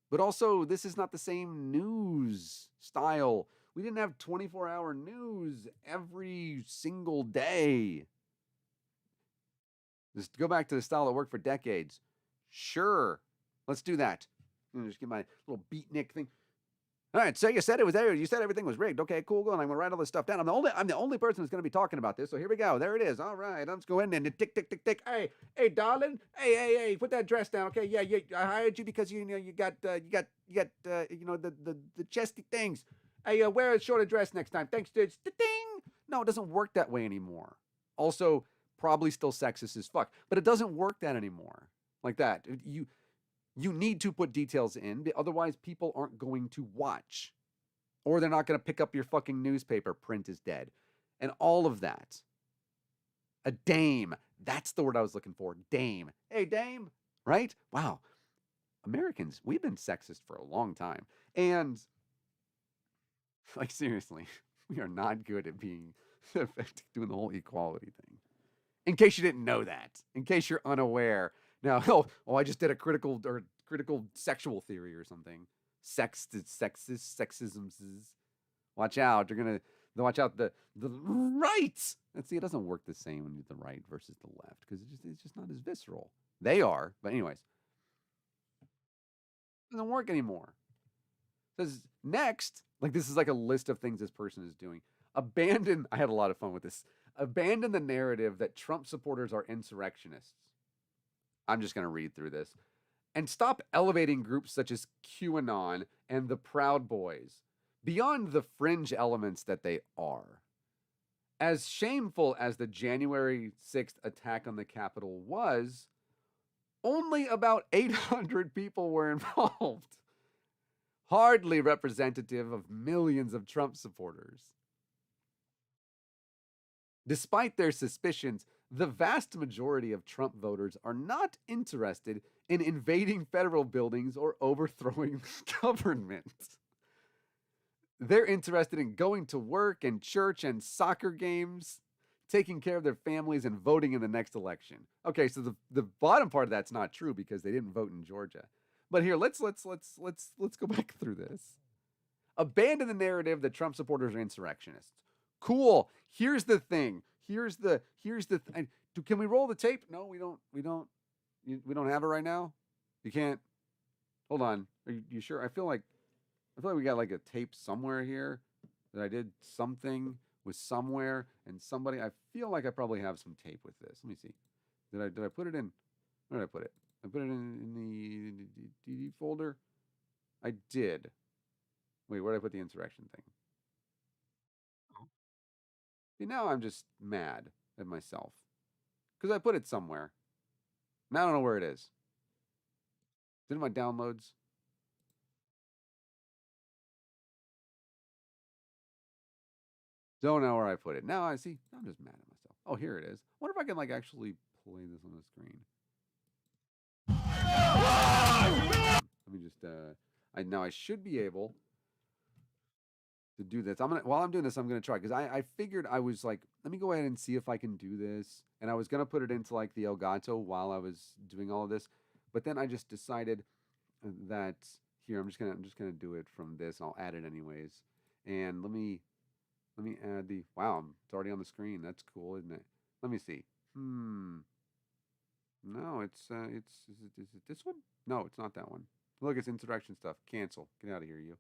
But also, this is not the same news style. We didn't have 24-hour news every single day. Just go back to the style that worked for decades. Sure, let's do that. Just get my little beatnik thing. All right, so you said it was there. You said everything was rigged. Okay, cool, good. I'm gonna write all this stuff down. I'm the only person who's gonna be talking about this. So here we go. There it is. All right, let's go in and tick, tick, tick, tick. Hey, darling. Hey, put that dress down. Okay, yeah. I hired you because you got the chesty things. Hey, wear a shorter dress next time. Thanks, dude. Ding. No, it doesn't work that way anymore. Also, probably still sexist as fuck, but it doesn't work that anymore. Like that. You need to put details in, otherwise people aren't going to watch. Or they're not going to pick up your fucking newspaper. Print is dead. And all of that. A dame. That's the word I was looking for. Dame. Hey, dame. Right? Wow. Americans, we've been sexist for a long time. And, like, seriously, we are not good at doing the whole equality thing. In case you didn't know that. In case you're unaware. Now, I just did a critical sexual theory or something. Sexism. Watch out. Watch out the right. Let's see, it doesn't work the same when you do the right versus the left, because it's just not as visceral. They are, but anyways. It doesn't work anymore. Because next, like this is like a list of things this person is doing. I had a lot of fun with this. Abandon the narrative that Trump supporters are insurrectionists. I'm just going to read through this. And stop elevating groups such as QAnon and the Proud Boys beyond the fringe elements that they are. As shameful as the January 6th attack on the Capitol was, only about 800 people were involved. Hardly representative of millions of Trump supporters. Despite their suspicions, the vast majority of Trump voters are not interested in invading federal buildings or overthrowing government. They're interested in going to work and church and soccer games, taking care of their families, and voting in the next election. Okay, so the bottom part of that's not true because they didn't vote in Georgia. But here, let's go back through this. Abandon the narrative that Trump supporters are insurrectionists. Cool. Here's the thing. Can we roll the tape? No, we don't. We don't have it right now. You can't. Hold on. Are you sure? I feel like we got like a tape somewhere here that I did something with somewhere and somebody. I feel like I probably have some tape with this. Let me see. Did I put it in? Where did I put it? I put it in the DD folder. I did. Wait, where did I put the insurrection thing? See, now I'm just mad at myself because I put it somewhere. Now I don't know where it is. Is it in my downloads? Don't know where I put it. Now I see. I'm just mad at myself. Oh, here it is. I wonder if I can like actually play this on the screen. Let me just. I should be able to do this. While I'm doing this, I'm gonna try because I figured I was like, let me go ahead and see if I can do this, and I was gonna put it into like the Elgato while I was doing all of this, but then I just decided that here I'm just gonna do it from this. I'll add it anyways, and let me add the wow. It's already on the screen. That's cool, isn't it? Let me see. No, is it this one? No, it's not that one. Look, it's insurrection stuff. Cancel. Get out of here, you.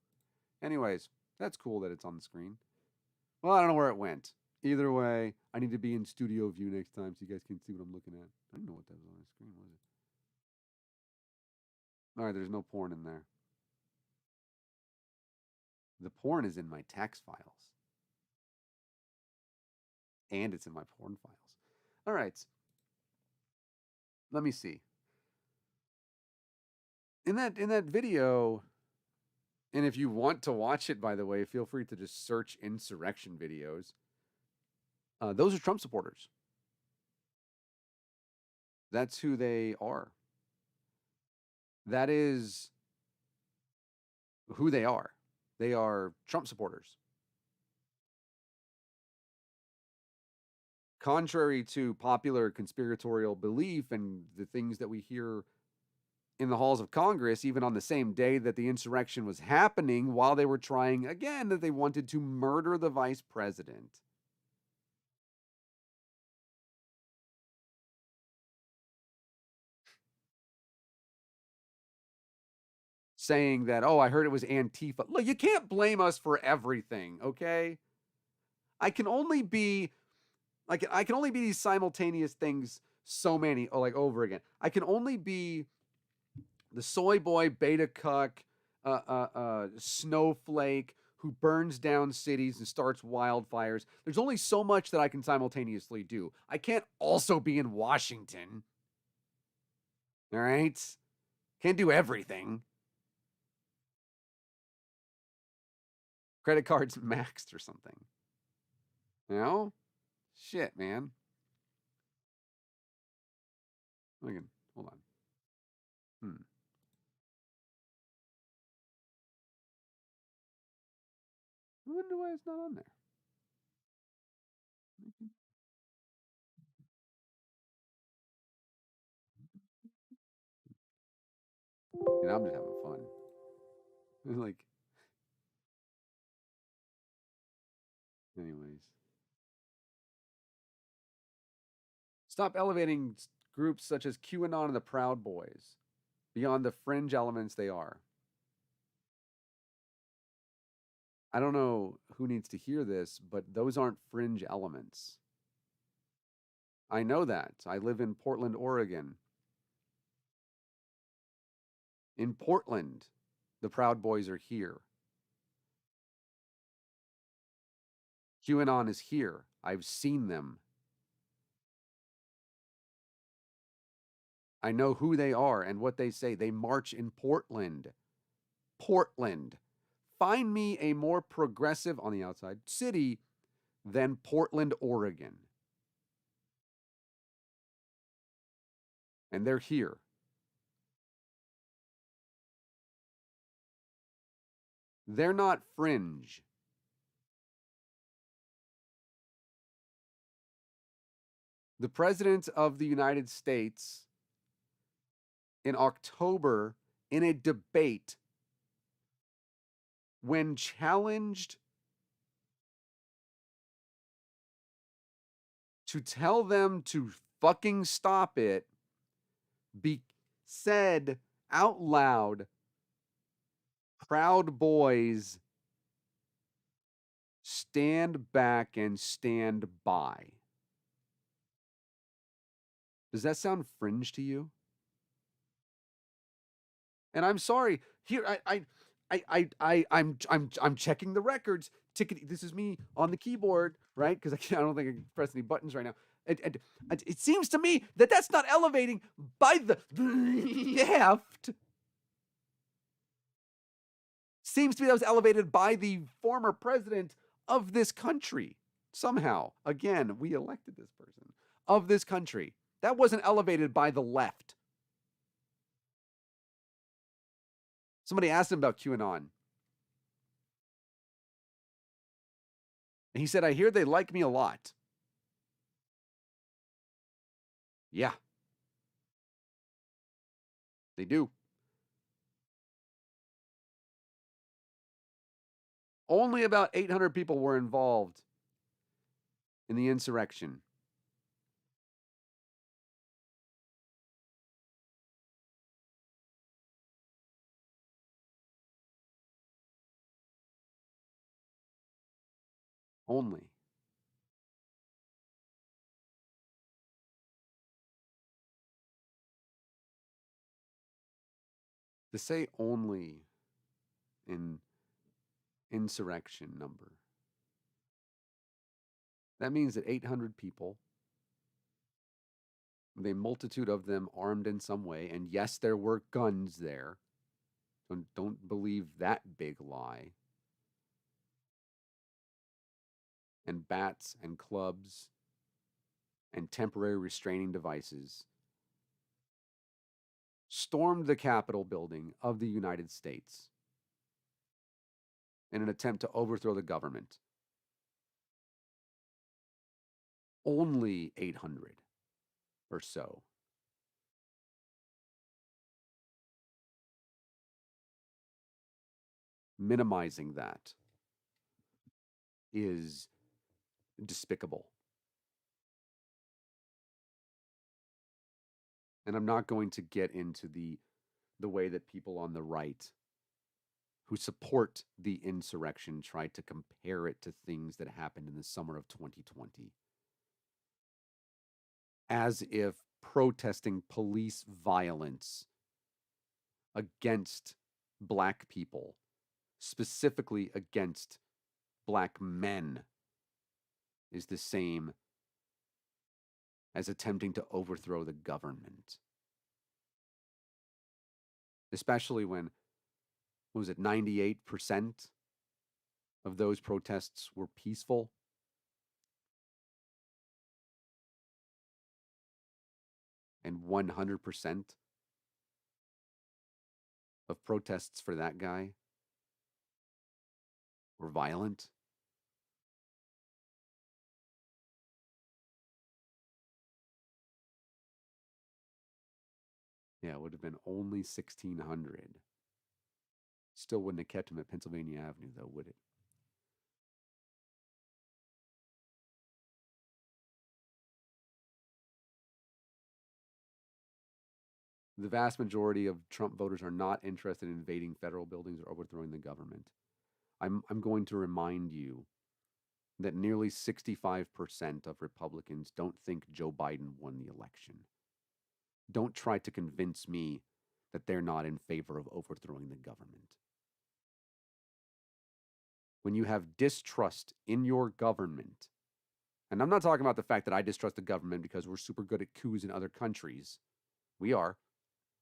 Anyways, that's cool that it's on the screen. Well, I don't know where it went. Either way, I need to be in studio view next time so you guys can see what I'm looking at. I don't know what that was on the screen, was it? All right, there's no porn in there. The porn is in my tax files. And it's in my porn files. All right. Let me see. In that video, and if you want to watch it, by the way, feel free to just search insurrection videos. Those are Trump supporters. That's who they are. That is who they are. They are Trump supporters. Contrary to popular conspiratorial belief and the things that we hear in the halls of Congress, even on the same day that the insurrection was happening, while they were trying again that they wanted to murder the vice president. Saying that, oh, I heard it was Antifa. Look, you can't blame us for everything, okay? I can only be I can only be these simultaneous things so many, like over again. I can only be the soy boy, beta cuck, snowflake who burns down cities and starts wildfires. There's only so much that I can simultaneously do. I can't also be in Washington. All right? Can't do everything. Credit cards maxed or something. You know? Shit, man. Hold on. I wonder why it's not on there. You know, I'm just having fun. Like, anyways. Stop elevating groups such as QAnon and the Proud Boys beyond the fringe elements they are. I don't know who needs to hear this, but those aren't fringe elements. I know that. I live in Portland, Oregon. In Portland, the Proud Boys are here. QAnon is here. I've seen them. I know who they are and what they say. They march in Portland. Portland. Find me a more progressive on the outside city than Portland, Oregon. And they're here. They're not fringe. The President of the United States in October in a debate when challenged to tell them to fucking stop it, said out loud, "Proud Boys, stand back and stand by." Does that sound fringe to you? And I'm sorry. Here, I'm checking the records. Ticket. This is me on the keyboard, right? Because I don't think I can press any buttons right now. It seems to me that that's not elevating by the left. Seems to me that was elevated by the former president of this country. Somehow, again, we elected this person of this country. That wasn't elevated by the left. Somebody asked him about QAnon. And he said, "I hear they like me a lot." Yeah, they do. Only about 800 people were involved in the insurrection. Only. To say only in insurrection number, that means that 800 people, the multitude of them armed in some way, and yes, there were guns there. Don't believe that big lie. And bats and clubs and temporary restraining devices stormed the Capitol building of the United States in an attempt to overthrow the government. Only 800 or so. Minimizing that is despicable. And I'm not going to get into the way that people on the right who support the insurrection try to compare it to things that happened in the summer of 2020. As if protesting police violence against black people, specifically against black men, is the same as attempting to overthrow the government. Especially when, what was it, 98% of those protests were peaceful. And 100% of protests for that guy were violent. Yeah, it would have been only 1,600. Still wouldn't have kept him at Pennsylvania Avenue, though, would it? The vast majority of Trump voters are not interested in invading federal buildings or overthrowing the government. I'm going to remind you that nearly 65% of Republicans don't think Joe Biden won the election. Don't try to convince me that they're not in favor of overthrowing the government. When you have distrust in your government, and I'm not talking about the fact that I distrust the government because we're super good at coups in other countries. We are.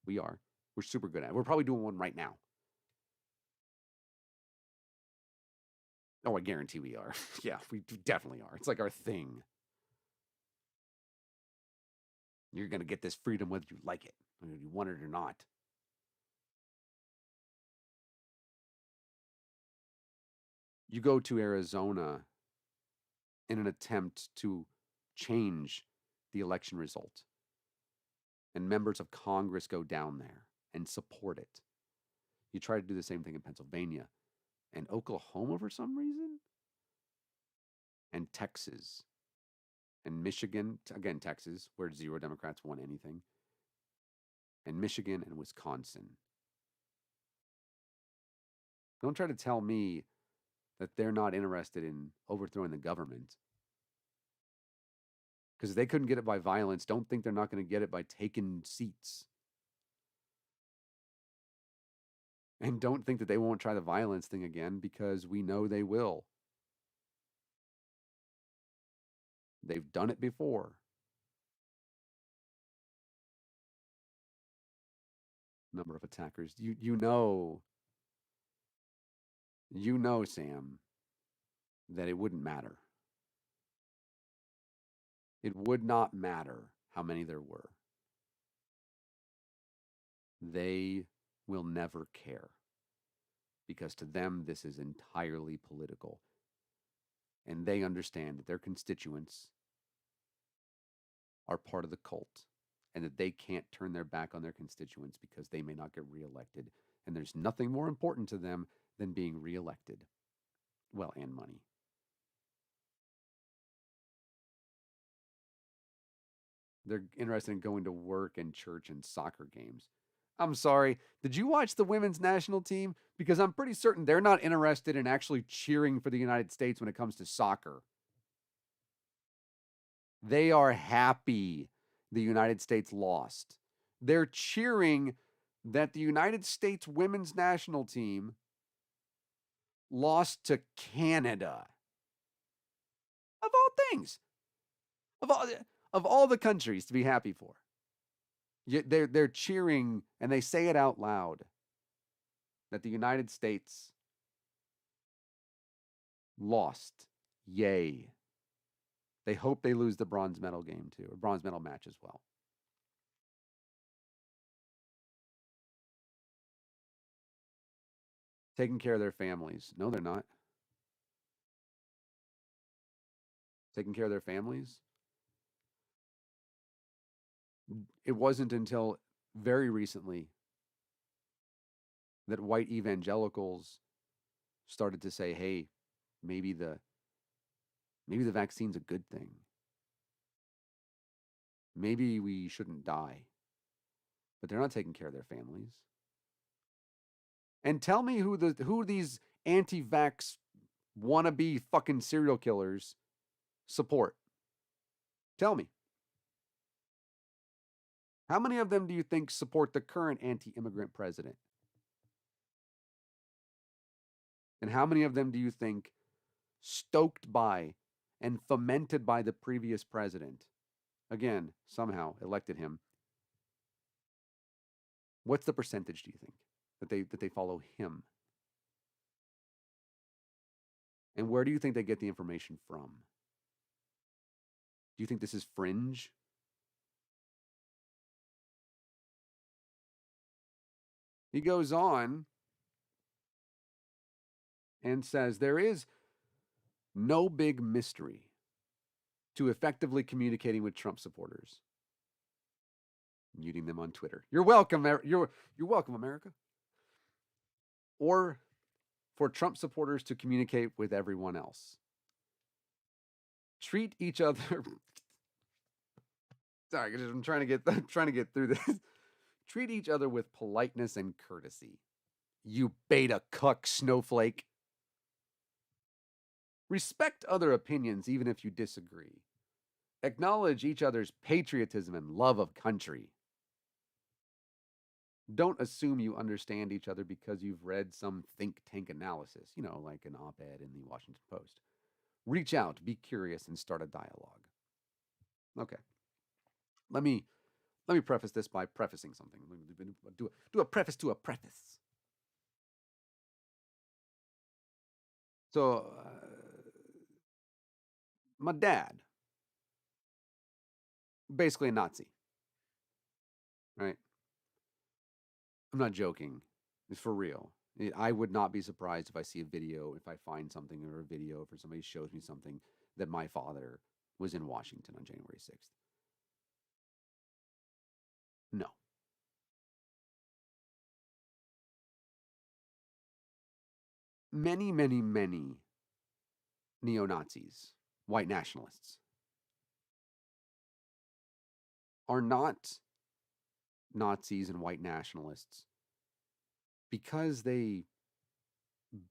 We are. We're super good at it. We're probably doing one right now. Oh, I guarantee we are. Yeah, we definitely are. It's like our thing. You're going to get this freedom whether you like it, whether you want it or not. You go to Arizona in an attempt to change the election result, and members of Congress go down there and support it. You tried to do the same thing in Pennsylvania and Oklahoma for some reason, and Texas and Michigan. Again, Texas, where 0 Democrats won anything, and Michigan and Wisconsin. Don't try to tell me that they're not interested in overthrowing the government. Because if they couldn't get it by violence, don't think they're not going to get it by taking seats. And don't think that they won't try the violence thing again, because we know they will. They've done it before. Number of attackers. You know, Sam, that it wouldn't matter. It would not matter how many there were. They will never care, because to them, this is entirely political. And they understand that their constituents are part of the cult, and that they can't turn their back on their constituents because they may not get reelected. And there's nothing more important to them than being reelected. Well, and money. They're interested in going to work and church and soccer games. I'm sorry, did you watch the women's national team? Because I'm pretty certain they're not interested in actually cheering for the United States when it comes to soccer. They are happy the United States lost. They're cheering that the United States women's national team lost to Canada. Of all things. Of all the countries to be happy for. They're cheering, and they say it out loud, that the United States lost. Yay. They hope they lose the bronze medal game too, or bronze medal match as well. Taking care of their families. No, they're not. Taking care of their families. It wasn't until very recently that white evangelicals started to say, hey, maybe the vaccine's a good thing. Maybe we shouldn't die. But they're not taking care of their families. And tell me who these anti-vax wannabe fucking serial killers support. Tell me. How many of them do you think support the current anti-immigrant president? And how many of them do you think, stoked by and fomented by the previous president, again, somehow elected him? What's the percentage, do you think, that they follow him? And where do you think they get the information from? Do you think this is fringe? He goes on and says there is no big mystery to effectively communicating with Trump supporters. Muting them on Twitter. You're welcome. You're welcome, America. Or for Trump supporters to communicate with everyone else. Treat each other. Sorry, I'm trying to get through this. Treat each other with politeness and courtesy. You beta cuck snowflake. Respect other opinions even if you disagree. Acknowledge each other's patriotism and love of country. Don't assume you understand each other because you've read some think tank analysis, like an op-ed in the Washington Post. Reach out, be curious, and start a dialogue. Okay. Let me preface this by prefacing something. Do a preface to a preface. So, my dad, basically a Nazi, right? I'm not joking. It's for real. I would not be surprised if I see a video, if I find something or a video, if somebody shows me something that my father was in Washington on January 6th. No. many, many, many neo-Nazis, white nationalists, are not Nazis and white nationalists because they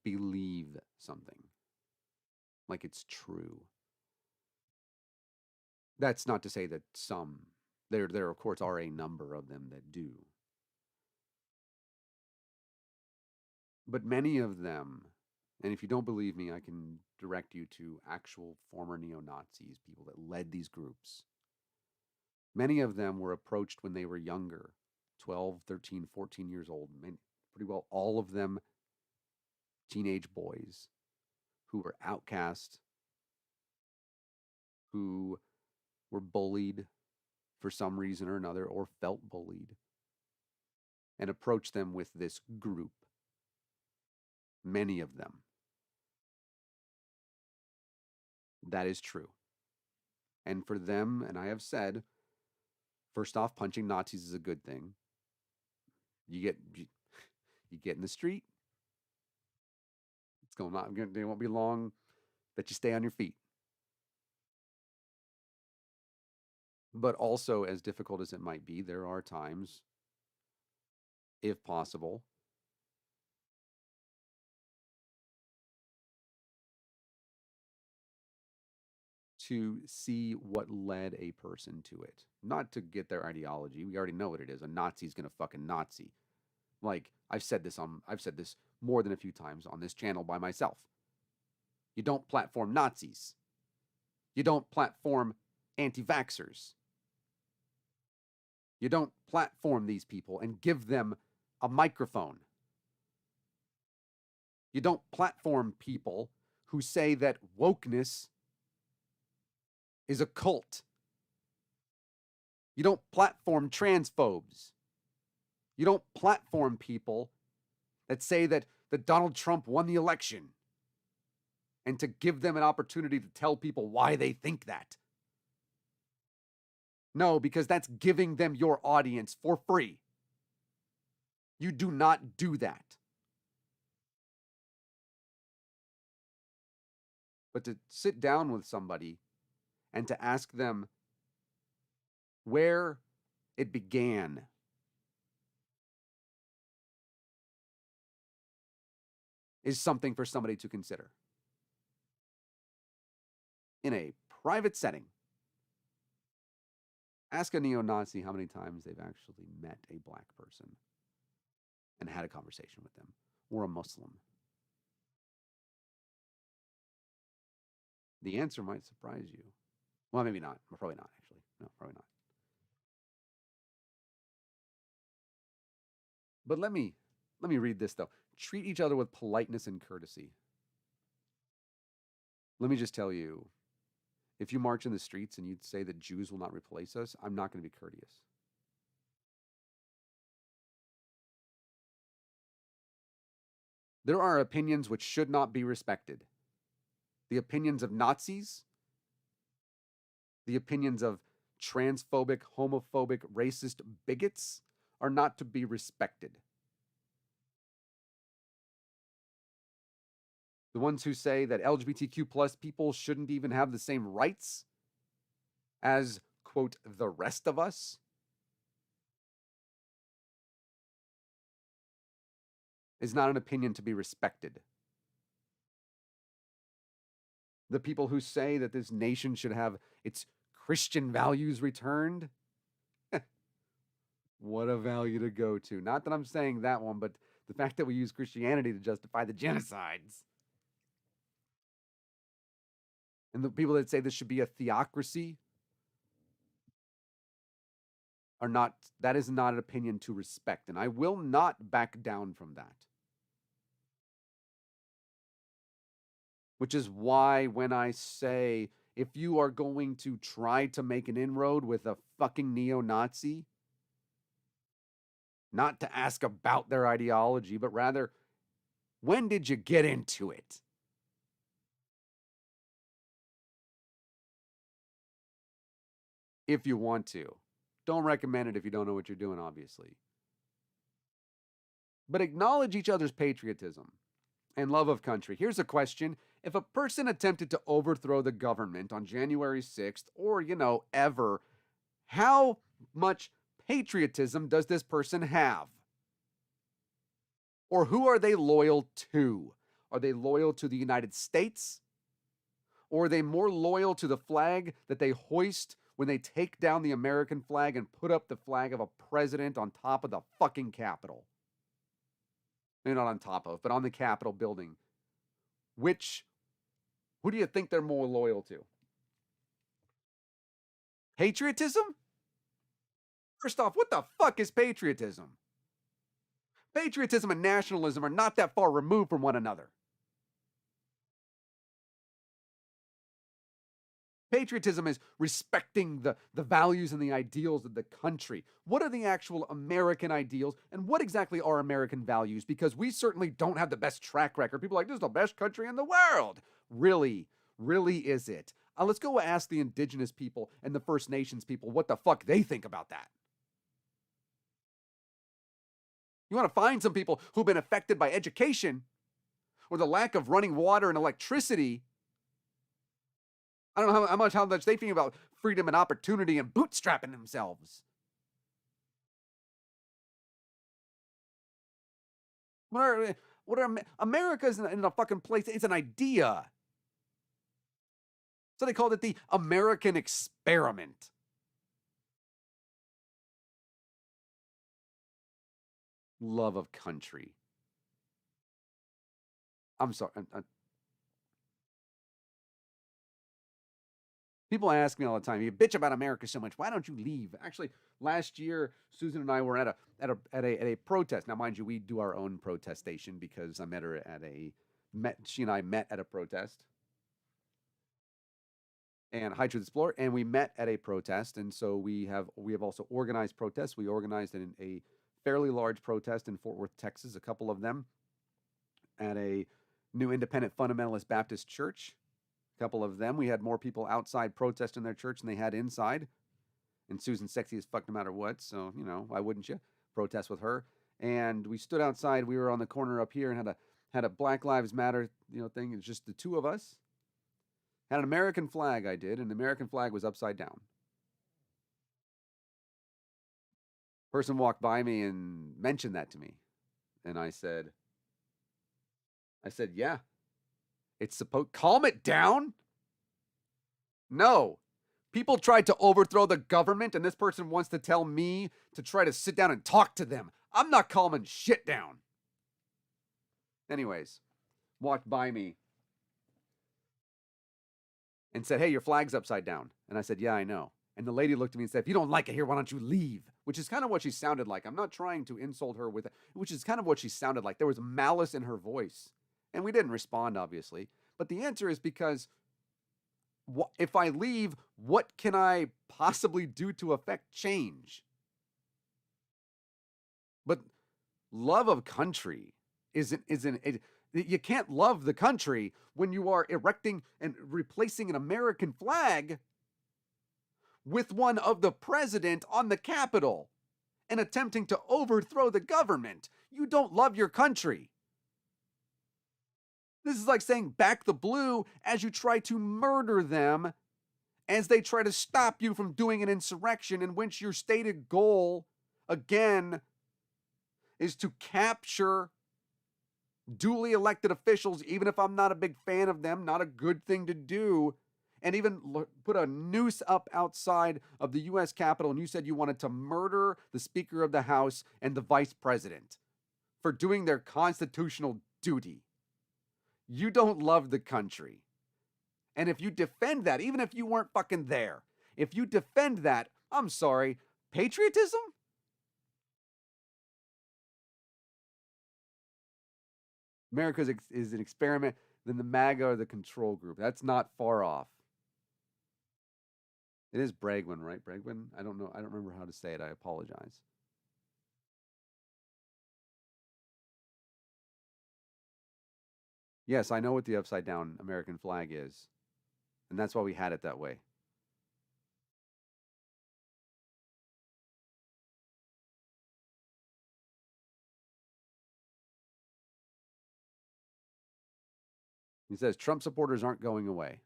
believe something, like it's true. That's not to say that some, there of course are a number of them that do. But many of them, and if you don't believe me, I can direct you to actual former neo Nazis, people that led these groups. Many of them were approached when they were younger, 12, 13, 14 years old. Pretty well all of them teenage boys who were outcast, who were bullied for some reason or another, or felt bullied, and approached them with this group. Many of them. That is true. And for them, and I have said, first off, punching Nazis is a good thing. You get in the street, it's going on. It won't be long that you stay on your feet. But also, as difficult as it might be, there are times, if possible, to see what led a person to it. Not to get their ideology. We already know what it is. A Nazi's gonna fucking Nazi. Like, I've said this more than a few times on this channel by myself. You don't platform Nazis. You don't platform anti-vaxxers. You don't platform these people and give them a microphone. You don't platform people who say that wokeness is a cult. You don't platform transphobes. You don't platform people that say that Donald Trump won the election and to give them an opportunity to tell people why they think that. No, because that's giving them your audience for free. You do not do that. But to sit down with somebody and to ask them where it began is something for somebody to consider. In a private setting, ask a neo-Nazi how many times they've actually met a black person and had a conversation with them, or a Muslim. The answer might surprise you. Well, maybe not. Probably not, actually. No, probably not. But let me read this, though. Treat each other with politeness and courtesy. Let me just tell you, if you march in the streets and you say that Jews will not replace us, I'm not going to be courteous. There are opinions which should not be respected. The opinions of Nazis, the opinions of transphobic, homophobic, racist bigots are not to be respected. The ones who say that LGBTQ plus people shouldn't even have the same rights as, quote, the rest of us, is not an opinion to be respected. The people who say that this nation should have its Christian values returned, what a value to go to. Not that I'm saying that one, but the fact that we use Christianity to justify the genocides. And the people that say this should be a theocracy are not, that is not an opinion to respect. And I will not back down from that. Which is why when I say, if you are going to try to make an inroad with a fucking neo-Nazi, not to ask about their ideology, but rather, when did you get into it? If you want to. Don't recommend it if you don't know what you're doing, obviously. But acknowledge each other's patriotism. and love of country. Here's a question. If a person attempted to overthrow the government on January 6th, or, ever, how much patriotism does this person have? Or who are they loyal to? Are they loyal to the United States? Or are they more loyal to the flag that they hoist when they take down the American flag and put up the flag of a president on top of the fucking Capitol? Maybe not on top of, but on the Capitol building. Who do you think they're more loyal to? Patriotism? First off, what the fuck is patriotism? Patriotism and nationalism are not that far removed from one another. Patriotism is respecting the values and the ideals of the country. What are the actual American ideals, and what exactly are American values? Because we certainly don't have the best track record. People are like, this is the best country in the world. Really? Really is it? Let's go ask the indigenous people and the First Nations people what the fuck they think about that. You want to find some people who've been affected by education or the lack of running water and electricity. I don't know how much they think about freedom and opportunity and bootstrapping themselves. America's in a fucking place. It's an idea. So they called it the American experiment. Love of country. I'm sorry. People ask me all the time, you bitch about America so much. Why don't you leave? Actually, last year, Susan and I were at a protest. Now, mind you, we do our own protest station because I met her at she and I met at a protest. And High Truth Explorer, and we met at a protest, and so we have also organized protests. We organized a fairly large protest in Fort Worth, Texas, a couple of them at a new independent fundamentalist Baptist church. A couple of them. We had more people outside protesting their church than they had inside. And Susan's sexy as fuck no matter what, so why wouldn't you protest with her? And we stood outside. We were on the corner up here and had a Black Lives Matter thing. It's just the two of us. Had an American flag, I did, and the American flag was upside down. Person walked by me and mentioned that to me. And I said, yeah, it's supposed, calm it down? No. People tried to overthrow the government, and this person wants to tell me to try to sit down and talk to them. I'm not calming shit down. Anyways, walked by me and said, hey, your flag's upside down. And I said, yeah, I know. And the lady looked at me and said, if you don't like it here, why don't you leave? Which is kind of what she sounded like. I'm not trying to insult her with it, which is kind of what she sounded like. There was malice in her voice. And we didn't respond, obviously. But the answer is because if I leave, what can I possibly do to affect change? But love of country isn't you can't love the country when you are erecting and replacing an American flag with one of the president on the Capitol and attempting to overthrow the government. You don't love your country. This is like saying back the blue as you try to murder them, as they try to stop you from doing an insurrection in which your stated goal, again, is to capture duly elected officials, even if I'm not a big fan of them, not a good thing to do, and even put a noose up outside of the U.S. Capitol, and you said you wanted to murder the Speaker of the House and the Vice President for doing their constitutional duty. You don't love the country. And if you defend that, even if you weren't fucking there, if you defend that, I'm sorry, patriotism? America is an experiment, then the MAGA are the control group. That's not far off. It is Bregwin, right? Bregwin? I don't know. I don't remember how to say it. I apologize. Yes, I know what the upside down American flag is. And that's why we had it that way. He says Trump supporters aren't going away.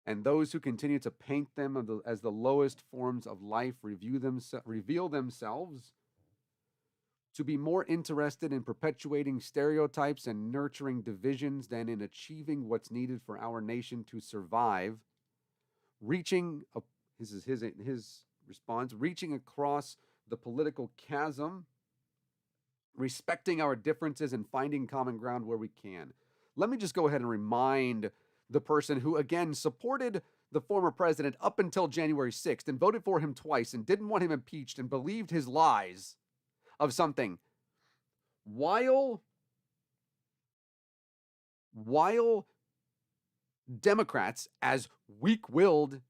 And those who continue to paint them as the lowest forms of life reveal themselves to be more interested in perpetuating stereotypes and nurturing divisions than in achieving what's needed for our nation to survive. This is his response, reaching across the political chasm, respecting our differences and finding common ground where we can. Let me just go ahead and remind the person who, again, supported the former president up until January 6th and voted for him twice and didn't want him impeached and believed his lies of something. While Democrats, as weak-willed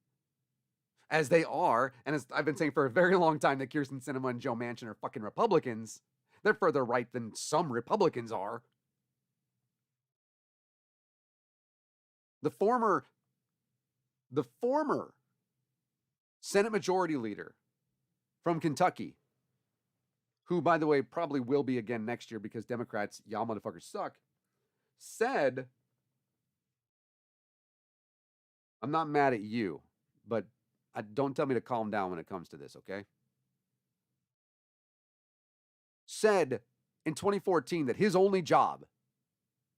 as they are, and as I've been saying for a very long time that Kyrsten Sinema and Joe Manchin are fucking Republicans, they're further right than some Republicans are. The former Senate Majority Leader from Kentucky, who, by the way, probably will be again next year because Democrats, y'all motherfuckers suck, said, I'm not mad at you, but don't tell me to calm down when it comes to this, okay? Said in 2014 that his only job,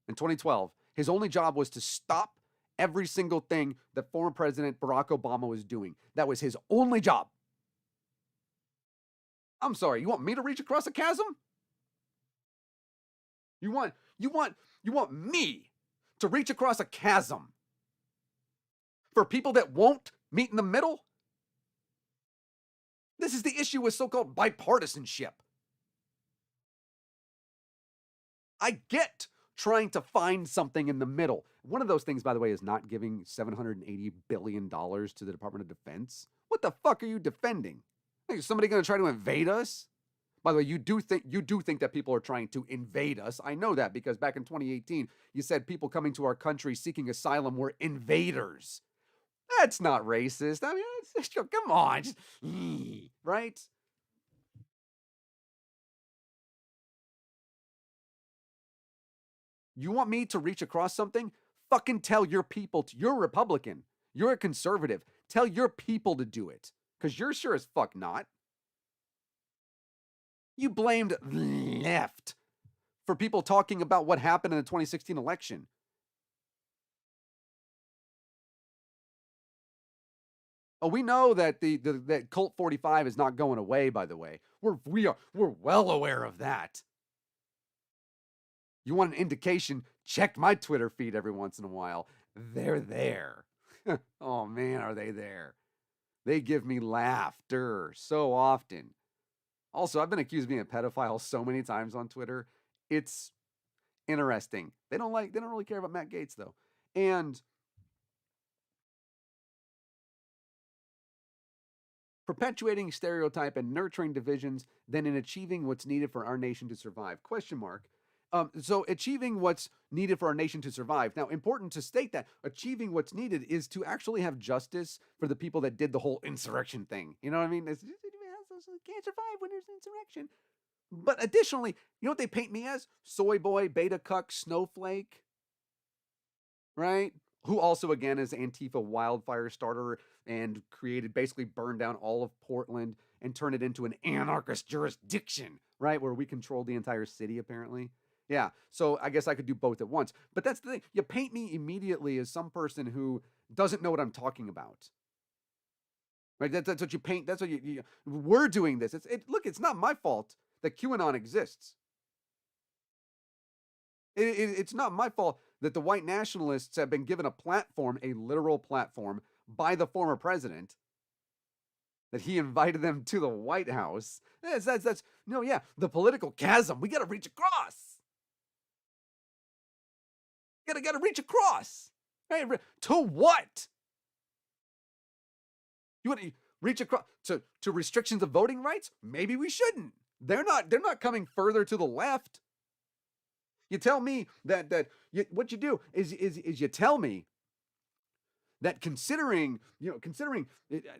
in 2012, his only job was to stop every single thing that former President Barack Obama was doing. That was his only job. I'm sorry, you want me to reach across a chasm? You want me to reach across a chasm for people that won't meet in the middle? This is the issue with so-called bipartisanship. I get trying to find something in the middle. One of those things, by the way, is not giving $780 billion to the Department of Defense. What the fuck are you defending? Is somebody going to try to invade us? By the way, you do think that people are trying to invade us. I know that because back in 2018, you said people coming to our country seeking asylum were invaders. That's not racist. I mean, come on, just, right? You want me to reach across something? Fucking tell your people. You're a Republican. You're a conservative. Tell your people to do it. Because you're sure as fuck not. You blamed left for people talking about what happened in the 2016 election. Oh, we know that that Cult 45 is not going away, by the way. We're well aware of that. You want an indication? Check my Twitter feed every once in a while. They're there. Oh man, are they there? They give me laughter so often. Also, I've been accused of being a pedophile so many times on Twitter. It's interesting. They don't really care about Matt Gaetz though. And perpetuating stereotype and nurturing divisions than in achieving what's needed for our nation to survive. Question mark. So achieving what's needed for our nation to survive. Now, important to state that achieving what's needed is to actually have justice for the people that did the whole insurrection thing. You know what I mean? It's, can't survive when there's an insurrection. But additionally, you know what they paint me as? Soy boy, beta cuck, snowflake. Right? Who also, again, is Antifa wildfire starter and basically burned down all of Portland and turned it into an anarchist jurisdiction, right? Where we control the entire city, apparently. Yeah, so I guess I could do both at once. But that's the thing. You paint me immediately as some person who doesn't know what I'm talking about. Right? That's what you paint. That's what we're doing this. Look, it's not my fault that QAnon exists. It's not my fault that the white nationalists have been given a platform, a literal platform, by the former president, that he invited them to the White House. The political chasm. We got to reach across. Got to reach across. Right? To what? You want to reach across to restrictions of voting rights? Maybe we shouldn't. They're not coming further to the left. You tell me what you do is you tell me that considering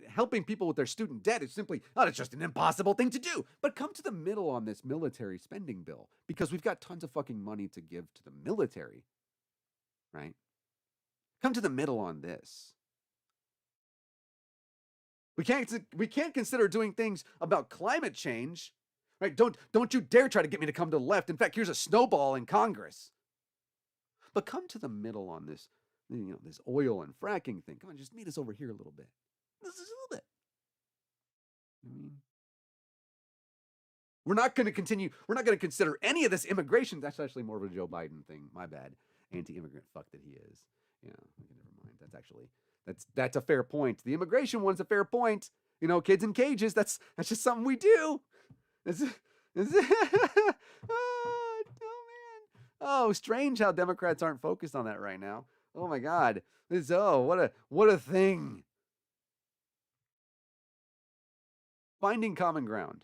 helping people with their student debt is simply, it's just an impossible thing to do. But come to the middle on this military spending bill because we've got tons of fucking money to give to the military. right? Come to the middle on this. We can't consider doing things about climate change, right? Don't you dare try to get me to come to the left. In fact, here's a snowball in Congress. But come to the middle on this, this oil and fracking thing. Come on, just meet us over here a little bit. Just a little bit. I mean, we're not going to continue. We're not going to consider any of this immigration. That's actually more of a Joe Biden thing. My bad. Anti-immigrant fuck that he is. Yeah, never mind. That's a fair point. The immigration one's a fair point. Kids in cages. That's just something we do. Oh man. Oh, strange how Democrats aren't focused on that right now. Oh my God. What a thing. Finding common ground.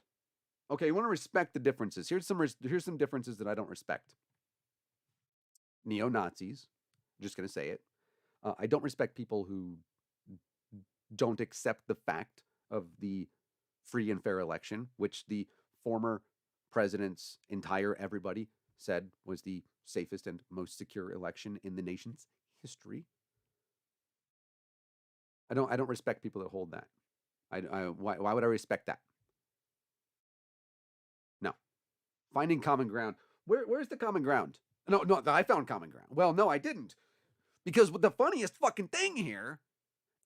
Okay, you want to respect the differences. Here's some differences that I don't respect. Neo-Nazis. I'm just going to say it. I don't respect people who don't accept the fact of the free and fair election, which the former president's entire everybody said was the safest and most secure election in the nation's history. I don't respect people that hold that. Why would I respect that? No. Finding common ground. Where's the common ground? No, I found common ground. Well, no, I didn't. Because the funniest fucking thing here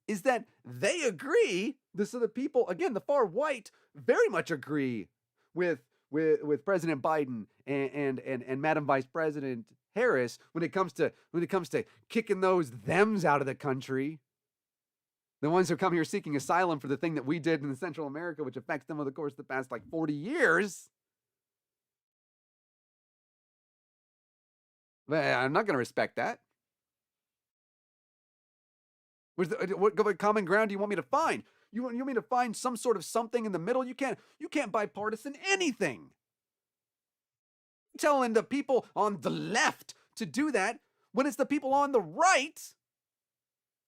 is that they agree. So the people, again, the far right, very much agree with President Biden and Madam Vice President Harris when it comes to kicking those thems out of the country. The ones who come here seeking asylum for the thing that we did in Central America, which affects them over the course of the past 40 years. But I'm not going to respect that. What common ground do you want me to find? You want me to find some sort of something in the middle? You can't bipartisan anything. Telling the people on the left to do that when it's the people on the right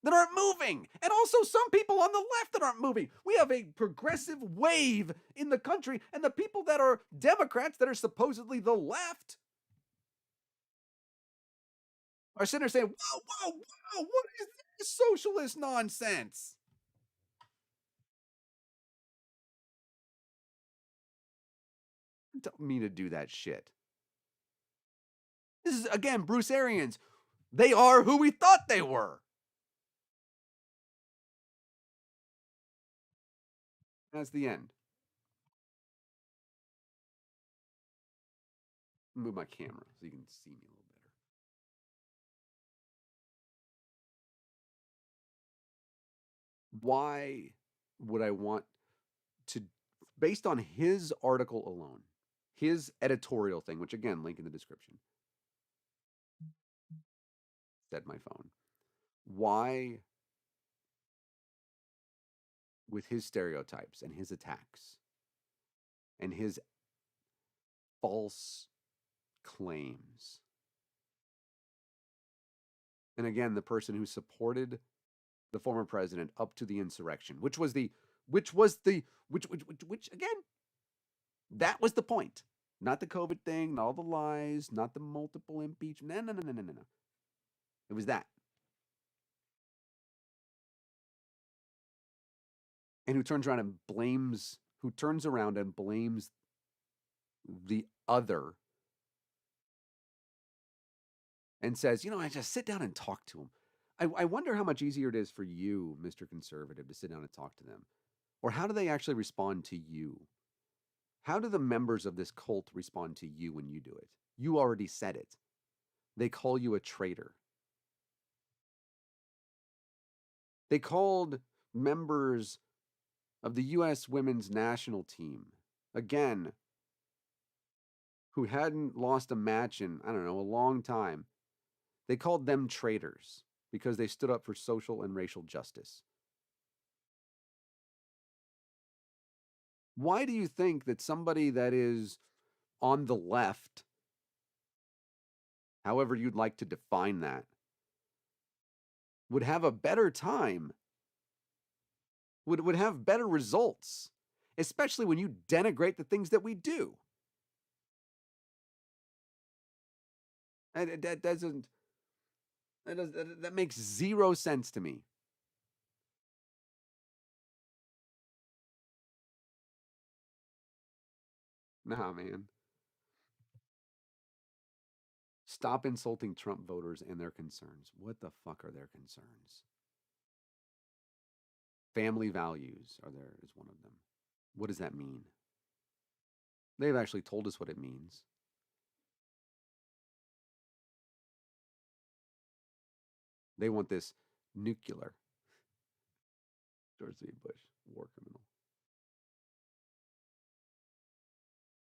that aren't moving. And also some people on the left that aren't moving. We have a progressive wave in the country, and the people that are Democrats that are supposedly the left are sitting there saying, whoa, what is this socialist nonsense? Don't mean to do that shit. This is, again, Bruce Arians. They are who we thought they were. That's the end. Move my camera so you can see me a little better. Why would I want to, based on his article alone, his editorial thing, which again, link in the description, said my phone. Why, with his stereotypes and his attacks and his false claims, and again, the person who supported the former president up to the insurrection, which again, that was the point. Not the COVID thing, not all the lies, not the multiple impeachment. No. It was that. And who turns around and blames the other and says, I just sit down and talk to him. I wonder how much easier it is for you, Mr. Conservative, to sit down and talk to them. Or how do they actually respond to you? How do the members of this cult respond to you when you do it? You already said it. They call you a traitor. They called members of the U.S. women's national team, again, who hadn't lost a match in, a long time. They called them traitors because they stood up for social and racial justice. Why do you think that somebody that is on the left, however you'd like to define that, would have a better time, would have better results, especially when you denigrate the things that we do? And that doesn't, That makes zero sense to me. Nah, man. Stop insulting Trump voters and their concerns. What the fuck are their concerns? Family values are there is one of them. What does that mean? They've actually told us what it means. They want this nuclear George W. Bush war criminal.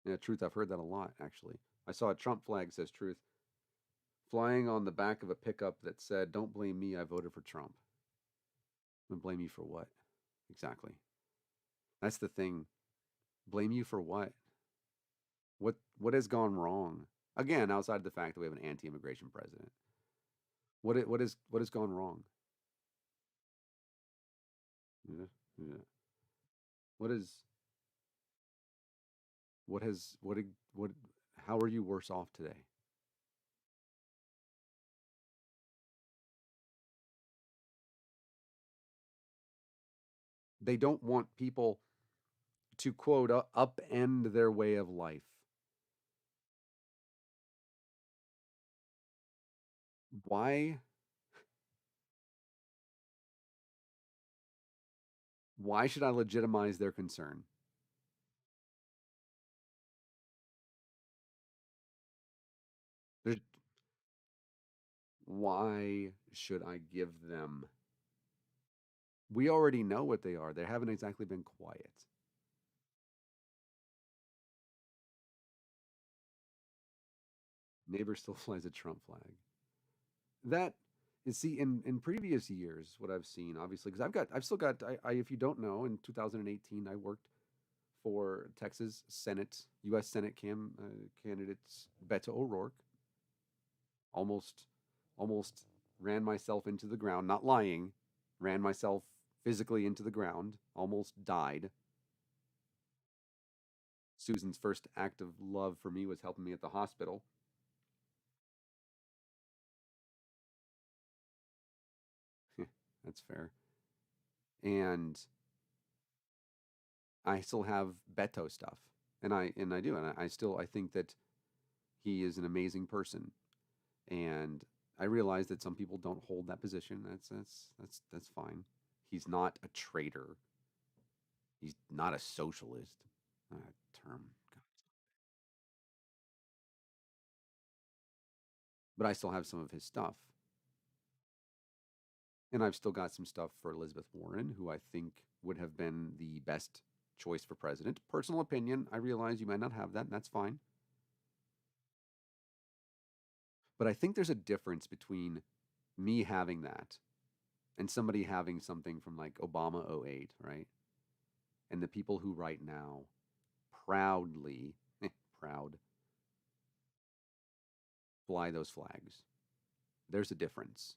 Yeah, truth. I've heard that a lot actually. I saw a Trump flag says truth flying on the back of a pickup that said, "Don't blame me. I voted for Trump." And blame you for what? Exactly. That's the thing. Blame you for what? What has gone wrong? Again, outside the fact that we have an anti-immigration president. What has gone wrong? Yeah, yeah. What is what has what? How are you worse off today? They don't want people to quote upend their way of life. Why? Why should I legitimize their concern? There's, why should I give them? We already know what they are. They haven't exactly been quiet. Neighbor still flies a Trump flag. That is, see, in previous years, what I've seen, obviously, because I've still got, if you don't know, in 2018, I worked for Texas Senate, U.S. Senate candidates Beto O'Rourke. Almost, almost ran myself into the ground. Not lying, ran myself physically into the ground. Almost died. Susan's first act of love for me was helping me at the hospital. That's fair. And I still have Beto stuff, and I do, and I still I think that he is an amazing person, and I realize that some people don't hold that position. That's fine. He's not a traitor. He's not a socialist. Term, but I still have some of his stuff, and I've still got some stuff for Elizabeth Warren, who I think would have been the best choice for president. Personal opinion. I realize you might not have that, and that's fine. But I think there's a difference between me having that and somebody having something from like Obama '08, right? And the people who right now proudly, proud, fly those flags. There's a difference,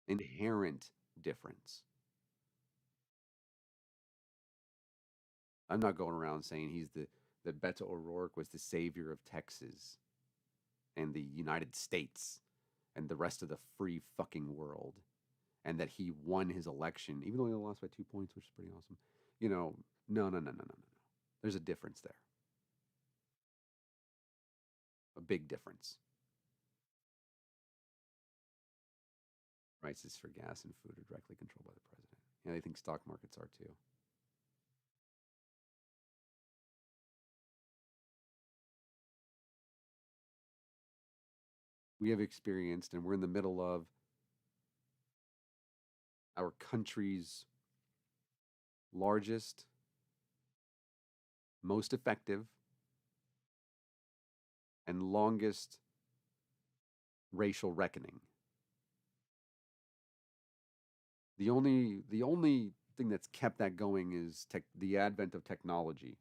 inherent difference. I'm not going around saying he's that Beto O'Rourke was the savior of Texas and the United States and the rest of the free fucking world, and that he won his election, even though he lost by 2 points, which is pretty awesome. You know, no. There's a difference there, a big difference. Prices for gas and food are directly controlled by the president. Yeah, I think stock markets are too. We have experienced, and we're in the middle of our country's largest, most effective, and longest racial reckoning. The only thing that's kept that going is the advent of technology.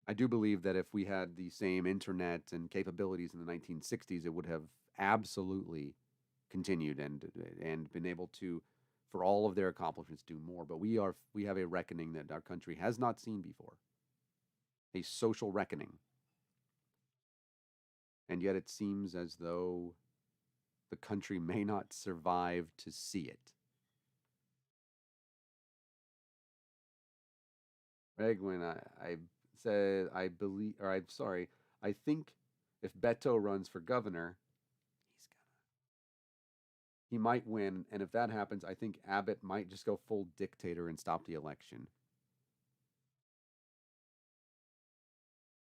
I do believe that if we had the same internet and capabilities in the 1960s, it would have absolutely continued and been able to, for all of their accomplishments, do more. But we have a reckoning that our country has not seen before, a social reckoning. And yet it seems as though the country may not survive to see it. Greg, when I said I believe, or I'm sorry, I think if Beto runs for governor, he might win. And if that happens, I think Abbott might just go full dictator and stop the election.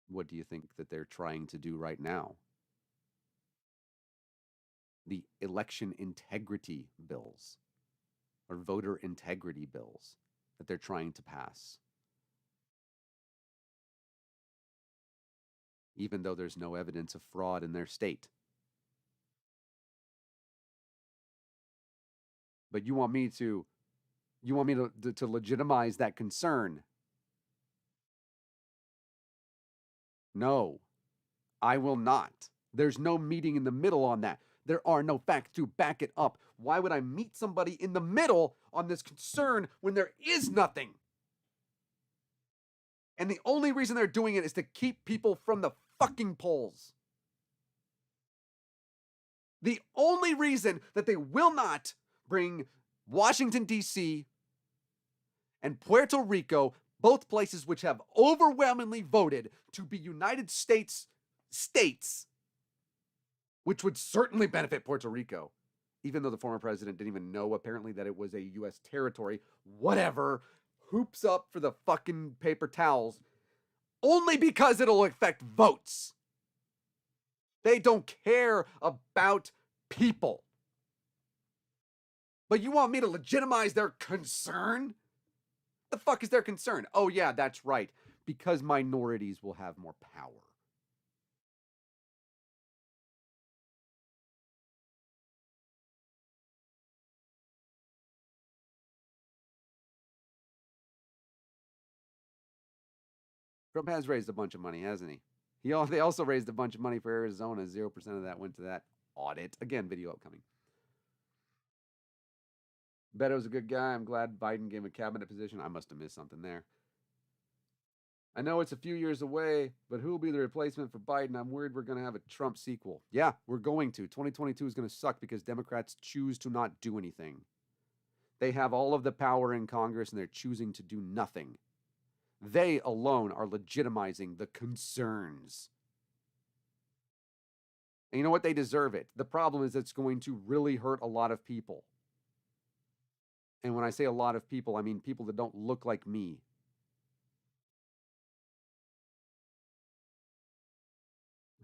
What do you think that they're trying to do right now? The election integrity bills or voter integrity bills that they're trying to pass, even though there's no evidence of fraud in their state. But you want me to legitimize that concern? No, I will not. There's no meeting in the middle on that. There are no facts to back it up. Why would I meet somebody in the middle on this concern when there is nothing? And the only reason they're doing it is to keep people from the fucking polls. The only reason that they will not bring Washington, D.C. and Puerto Rico, both places which have overwhelmingly voted to be United States states, which would certainly benefit Puerto Rico, even though the former president didn't even know apparently that it was a U.S. territory. Whatever. Hoops up for the fucking paper towels only because it'll affect votes. They don't care about people. But you want me to legitimize their concern? The fuck is their concern? Oh, yeah, that's right. Because minorities will have more power. Trump has raised a bunch of money, hasn't he? They also raised a bunch of money for Arizona. 0% of that went to that audit. Again, video upcoming. Beto's a good guy. I'm glad Biden gave him a cabinet position. I must have missed something there. I know it's a few years away, but who will be the replacement for Biden? I'm worried we're going to have a Trump sequel. Yeah, we're going to. 2022 is going to suck because Democrats choose to not do anything. They have all of the power in Congress and they're choosing to do nothing. They alone are legitimizing the concerns. And you know what? They deserve it. The problem is it's going to really hurt a lot of people. And when I say a lot of people, I mean people that don't look like me.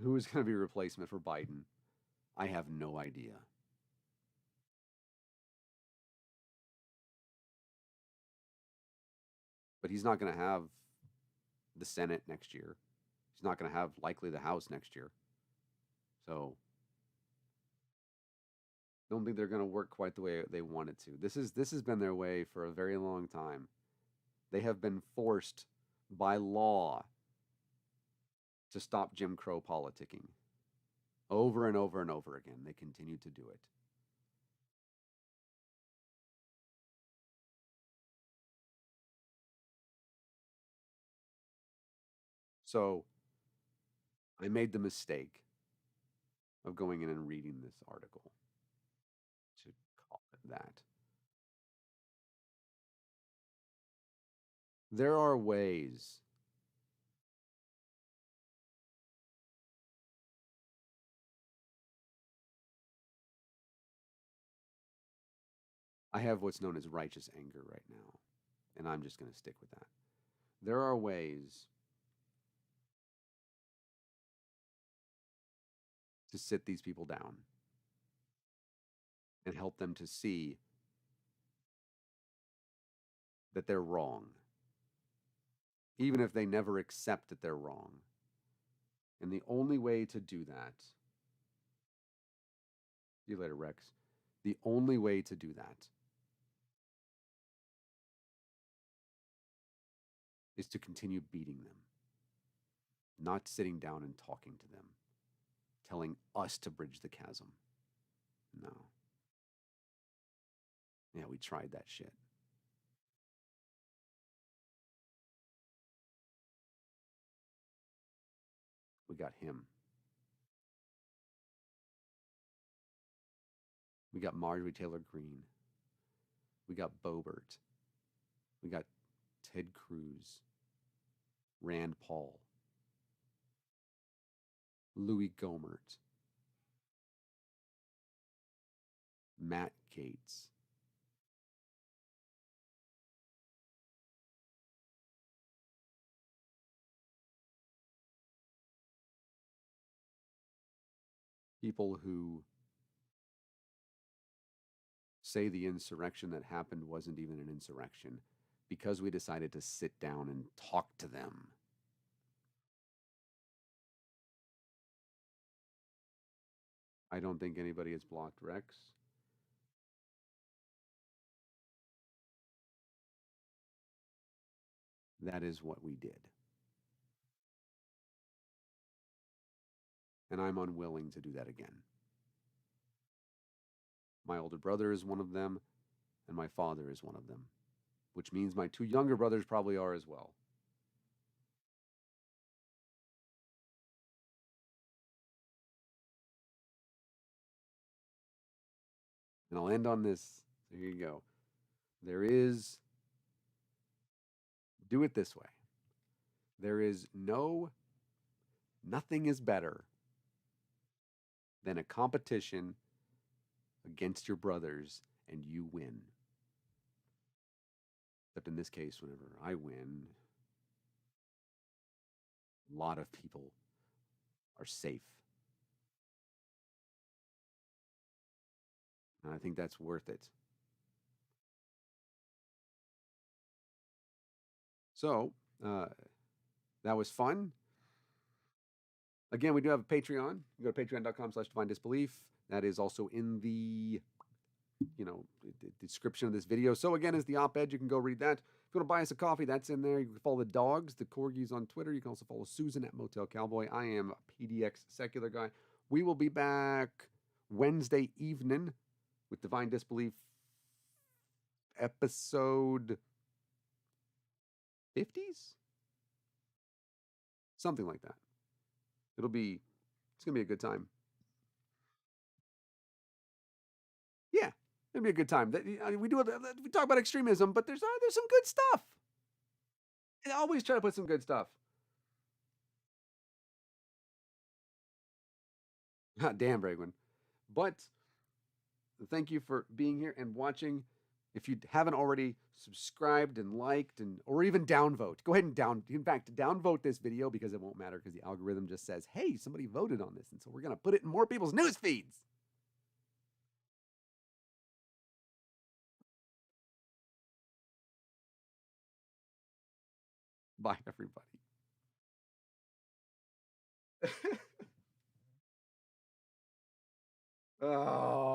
Who is going to be a replacement for Biden? I have no idea. But he's not going to have the Senate next year. He's not going to have likely the House next year. So I don't think they're going to work quite the way they wanted to. This has been their way for a very long time. They have been forced by law to stop Jim Crow politicking. Over and over and over again, they continue to do it. So I made the mistake of going in and reading this article, to call it that. There are ways I have what's known as righteous anger right now, and I'm just going to stick with that. There are ways to sit these people down and help them to see that they're wrong, even if they never accept that they're wrong. And the only way to do that, see you later, Rex. The only way to do that is to continue beating them, not sitting down and talking to them, telling us to bridge the chasm. No. Yeah, we tried that shit. We got him. We got Marjorie Taylor Greene. We got Boebert. We got Ted Cruz, Rand Paul, Louis Gohmert, Matt Gaetz. People who say the insurrection that happened wasn't even an insurrection because we decided to sit down and talk to them. I don't think anybody has blocked Rex. That is what we did. And I'm unwilling to do that again. My older brother is one of them, and my father is one of them, which means my two younger brothers probably are as well. And I'll end on this. So here you go. There is, do it this way. There is nothing is better than a competition against your brothers and you win. Except in this case, whenever I win, a lot of people are safe. And I think that's worth it. So that was fun. Again, we do have a Patreon. You go to patreon.com/divine disbelief. That is also in the description of this video. So again, is the op-ed. You can go read that. If you want to buy us a coffee, that's in there. You can follow the dogs, the corgis on Twitter. You can also follow Susan at Motel Cowboy. I am PDX Secular Guy. We will be back Wednesday evening with Divine Disbelief episode 50s? Something like that. It's going to be a good time. Yeah, it'll be a good time. We talk about extremism, but there's some good stuff. I always try to put some good stuff. Damn, Bragwin. But thank you for being here and watching. If you haven't already subscribed and liked or even downvote, go ahead and downvote this video because it won't matter because the algorithm just says, hey, somebody voted on this. And so we're going to put it in more people's news feeds. Bye, everybody. Oh.